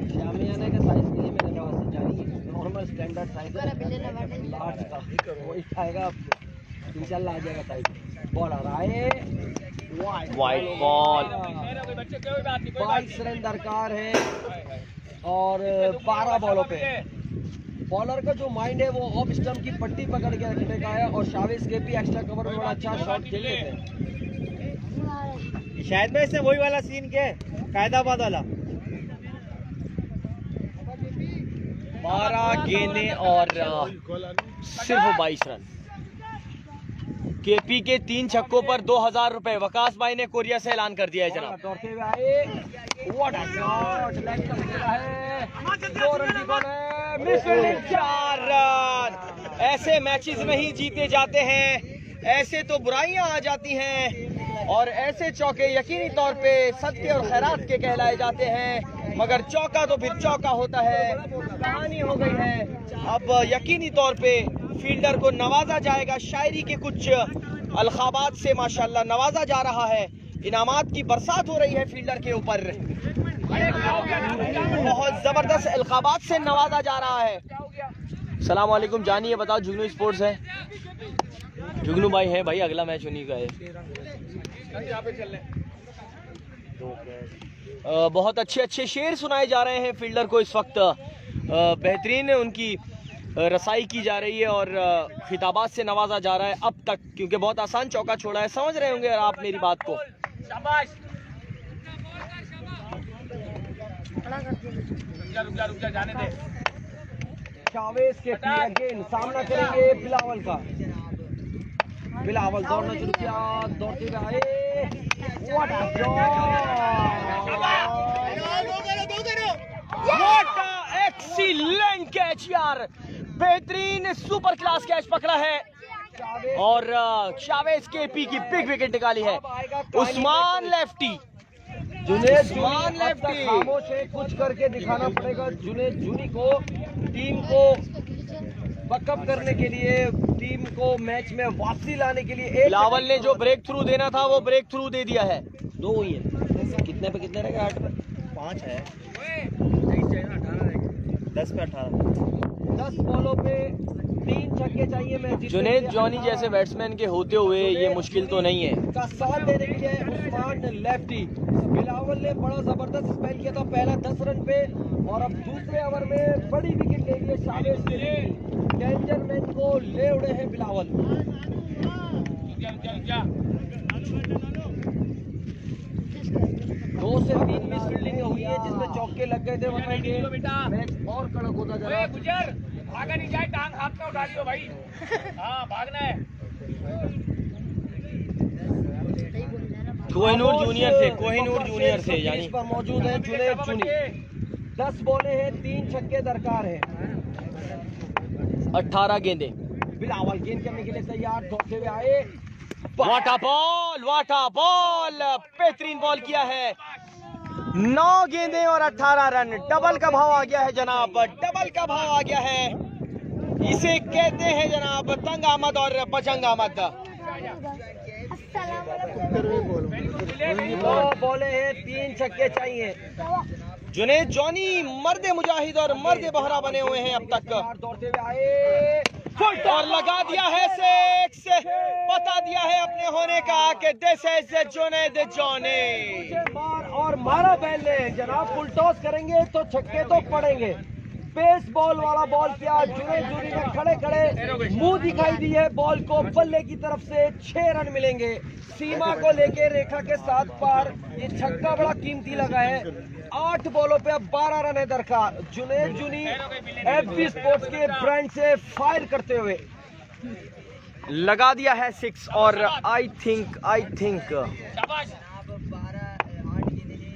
शामियाने के साइज के लिए मेरे पास चाहिए नॉर्मल स्टैंडर्ड साइज लार्ज का वही आएगा। इंशाल्लाह आ जाएगा साइज। बॉल आ रहा है। Wide ball. 22 रन दरकार है और 12 बॉलों पे। बॉलर का जो माइंड है वो ऑफ स्टंप की पट्टी पकड़ के रखने का है और शावेज के भी एक्स्ट्रा कवर में बड़ा अच्छा शॉट खेल लेते हैं। शायद में इससे वही वाला सीन क्या है, कायदाबाद वाला। 12 गेंदे और सिर्फ 22 रन। केपी के 3 छक्कों पर 2000 रुपए वकास भाई ने कोरिया से ऐलान कर दिया है जनाब। दौड़ते हुए आए। What a shot. लेग का खेला है। 2 रन की बॉल है। Miss fielding. 4 रन। ऐसे मैचेस में ही जीते जाते हैं। ऐसे तो बुराइयां आ जाती हैं और ऐसे चौके यकीनी तौर पे सदके और खैरात के कहलाए जाते हैं। मगर चौका तो फिर चौका होता है। कहानी हो गई है। अब यकीनी तौर पे फील्डर को नवाजा जाएगा। शायरी के कुछ अलखाबात से माशाल्लाह नवाजा जा रहा है। इनामात की बरसात हो रही है फील्डर के ऊपर। बहुत जबरदस्त अलखाबात से नवाजा जा रहा है। सलाम वालेकुम जानिए, बताओ जुगनू स्पोर्ट्स है। जुगनू भाई है भाई, अगला मैच उन्हीं का है। बहुत अच्छे अच्छे शेर सुनाए जा रहे हैं फील्डर को इस वक्त। बेहतरीन उनकी रसाई की जा रही है और खिताबात से नवाजा जा रहा है अब तक, क्योंकि बहुत आसान चौका छोड़ा है। समझ रहे होंगे आप मेरी बात को। शावेज के पी अगेन सामना करेंगे बिलावल का। बिलावल दौड़ना शुरू किया, दौड़ते हुए आए, व्हाट अ एक्सीलेंट कैच यार, बेहतरीन सुपर क्लास कैच पकड़ा है और शावेज केपी की बिग विकेट निकाली है। उस्मान लेफ्टी, जुनेद उस्मान जूनी लेफ्टी। खामोश है, कुछ करके दिखाना पड़ेगा जुनेद जूनी को, टीम को बकअप करने के लिए, टीम को मैच में वापसी लाने के लिए। बिलावल ने जो ब्रेक थ्रू देना था वो ब्रेक थ्रू दे दिया है। 2 हुई है, कितने पे कितने रहेगा? 8 पे 5 है, 10 पे 18। 10 बॉलों पे 3 छक्के चाहिए मैच जीतने जुनेद के लिए। जॉनी जैसे बैट्समैन के होते हुए ये मुश्किल तो नहीं है। का साथ देने के लिए उस्मान लेफ्टी। बिलावल ने बड़ा जबरदस्त स्पेल किया था पहला 10 रन पे, और अब दूसरे ओवर में बड़ी विकेट ले ली है शावेज के लिए। डेंजर मैन को ले उड़े हैं बिलावल। 2 से 3 मिस फील्डिंग हुई है जिसमें चौके लग गए थे, वरना ये मैच और कड़क होता जा रहा है। भागा नहीं जाए, टांग हाथ में उठा लियो भाई। हाँ भागना है। कोहिनूर जूनियर से यानी पर मौजूद है जुनेद जूनी। 10 बॉले हैं, 3 छक्के दरकार है। 18 गेंदे। बिलावल गेंद करने के लिए तैयार, दौड़ते हुए आए, वाटा बॉल, बेहतरीन बॉल किया है। 9 गेंदे और 18 रन, डबल का भाव आ गया है जनाब, डबल का भाव आ गया है। इसे कहते हैं जनाब तंग आमद और पचंग आमद। 9 बॉले हैं, 3 छक्के चाहिए। जुनेद जॉनी मर्द मुजाहिद और मर्द बहरा बने हुए हैं अब तक, दौड़ते हुए आए, और लगा दिया है 6, बता दिया है अपने होने का कि दिस इज जुनेद जॉनी। मार और मारा बैल ने जनाब, फुल टॉस करेंगे तो छक्के तो पड़ेंगे। पेस बॉल वाला बॉल किया, जुनेद जूनी ने खड़े खड़े मुंह दिखाई दी है बॉल को, बल्ले की तरफ से 6 रन मिलेंगे। सीमा को लेके रेखा के साथ पार, ये छक्का बड़ा कीमती लगा है। 8 बॉलों पे अब 12 रन है दरकार। जुनेद जूनी FB स्पोर्ट्स के ब्रांड से फायर करते हुए लगा दिया है 6 और आई थिंक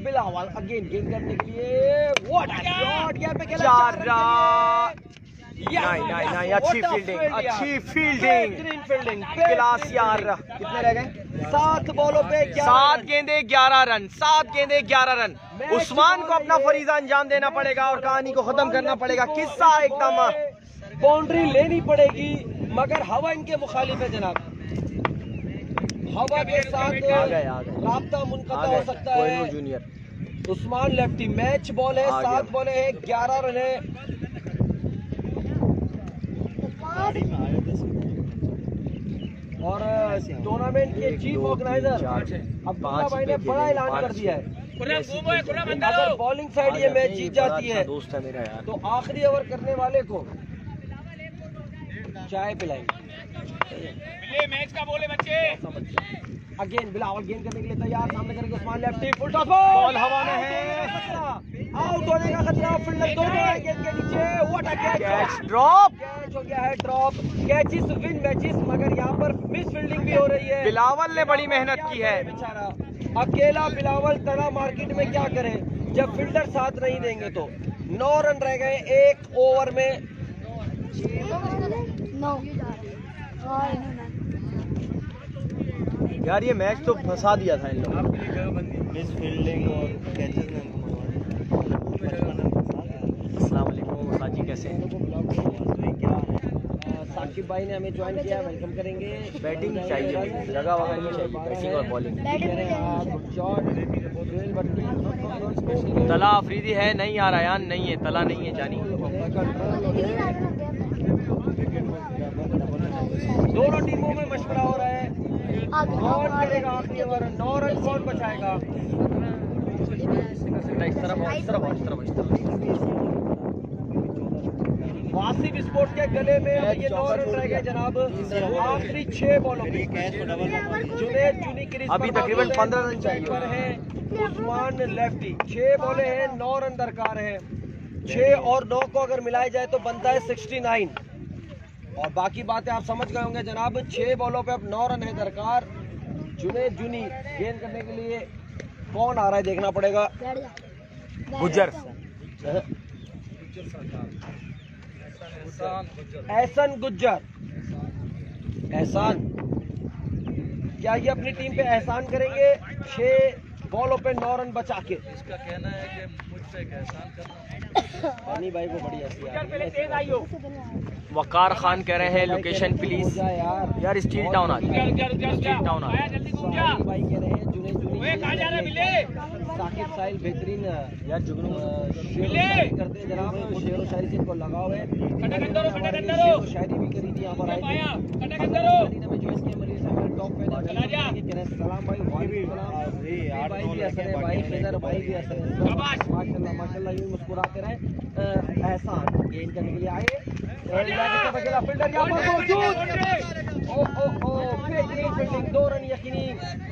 बिलावल अगेन गेंद करने के लिए, व्हाट अ शॉट, यहाँ पे खेला 4 4 रन। नहीं, अच्छी फील्डिंग, क्लास यार। कितने रह गए? 7 बॉलों पे 7 गेंदे 11 रन, 7 गेंदे 11 रन। उस्मान को अपना फरीजा अंजाम देना पड़ेगा और कहानी को खत्म करना पड़ेगा। किस्सा एकदम बाउंड्री लेनी पड़ेगी, मगर हवा इनके मुखालिफ है जनाब। हवा के साथ राब्ता मुनक़ता हो सकता है। Kohinoor junior, Usman lefty, match ball है, 7 बॉले हैं, 11 रन है। और टूर्नामेंट के चीफ ऑर्गेनाइजर अब्दुल्ला भाई ने बड़ा ऐलान कर दिया है, अगर बॉलिंग साइड ये मैच जीत जाती है दोस्त है मेरा यार, तो आखिरी ओवर करने वाले को चाय पिलाएंगे। मैच का बोले बच्चे। अगेन बिलावल गेंद करने के लिए तैयार, सामने करेंगे Usman lefty, full toss ball हवा में है, आउट होने का खतरा। फील्डर दोनों है गेंद के नीचे, what a catch drop. Catch हो गया है ड्रॉप। कैचेस विन मैचेस, मगर यहाँ पर मिस फील्डिंग भी हो रही है। बिलावल ने बड़ी मेहनत की है। बेचारा अकेला बिलावल तना मार्केट में क्या करे जब फील्डर साथ नहीं देंगे तो। 9 रन रह गए 1 ओवर में। यार ये मैच तो फंसा दिया था इन लोगों ने। मिस फील्डिंग और कैचेस ने अस्सलाम वालेकुम, साजी कैसे हैं? साकिब भाई ने हमें ज्वाइन किया, वेलकम करेंगे। बैटिंग चाहिए, जगह वगैरह नहीं चाहिए, बैटिंग और बॉलिंग। तला अफरीदी है, नहीं आ रहा, नहीं है तला, नहीं है जानी। दोनों टीमों में मशवरा हो रहा है, कौन करेगा आखिरी ओवर, 9 रन कौन बचाएगा। इस तरफ वासिफ स्पोर्ट्स के गले में अब ये 9 रन रह गए जनाब, आखिरी 6 बॉलों में। जुनेद जूनी क्रीज अभी तकरीबन 15 रन चाहिए पर है। उस्मान लेफ्टी, 6 बॉले हैं, 9 रन दरकार है। 6 और 9 को अगर मिलाया जाए तो बनता है 69। और बाकी बातें आप समझ गए होंगे जनाब। 6 बॉलों पे अब 9 रन है दरकार। जुनेद जुनी गेंद करने के लिए कौन आ रहा है देखना पड़ेगा। गुज्जर। एहसान गुज्जर। एहसान, क्या ये अपनी टीम पे एहसान करेंगे 6 बॉलों पे 9 रन बचा के? इसका कहना है कि मुझसे एक एहसान करना। पानी भाई को बड़ी हंसी आ रही है। वकार खान कह रहे हैं लोकेशन प्लीज। यार स्टील टाउन आ स्टील टाउन आ भाई कह रहे हैं जुने जुने साकिब साहिल बेहतरीन यार जुगनू शेर शायरी करते हैं जनाब। शेर व शायरी से इनको लगाव है। शेर व शायरी भी करी थी यहाँ पर आए थे। सलाम भाई, वालेकुम सलाम भाई भी असर है भाई, खिदर भाई भी असर है। माशाल्लाह माशाल्लाह, यूं मुस्कुराते रहे। एहसान गेंद करने के लिए आए। फील्डर यहाँ पर मौजूद। बेहतरीन फील्डिंग, 2 रन यकीनी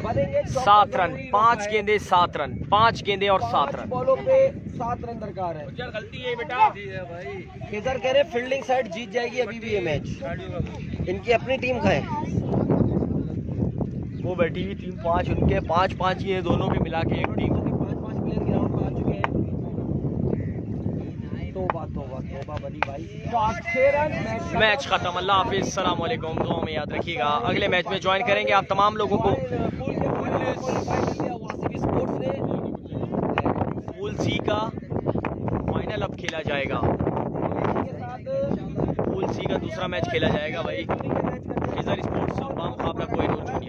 बनेंगे। 7 रन, 5 गेंदे 7 रन, 5 गेंदे और 7 रन। बॉलों पे 7 रन दरकार है। गलती है बेटा भाई। किधर कह रहे फील्डिंग साइड जीत जाएगी अभी भी ये मैच। इनकी अपनी टीम का है। वो बैठी हुई टीम 5, उनके 5-5 ही है दोनों के मिला के एक टीम। 5-5 प्लेयर ग्राउंड में आ चुके हैं। तौबा तौबा तौबा बली भाई। 6 रन, मैच खत्म। अल्लाह हाफिज, सलाम वालेकुम। दुआ में याद रखिएगा। अगले मैच में ज्वाइन करेंगे आप तमाम लोगों को। पूल सी का फाइनल अब खेला जाएगा। पूल सी का दूसरा मैच खेला जाएगा भाई। खिजर स्पोर्ट्स बामुकाबला कोहिनूर।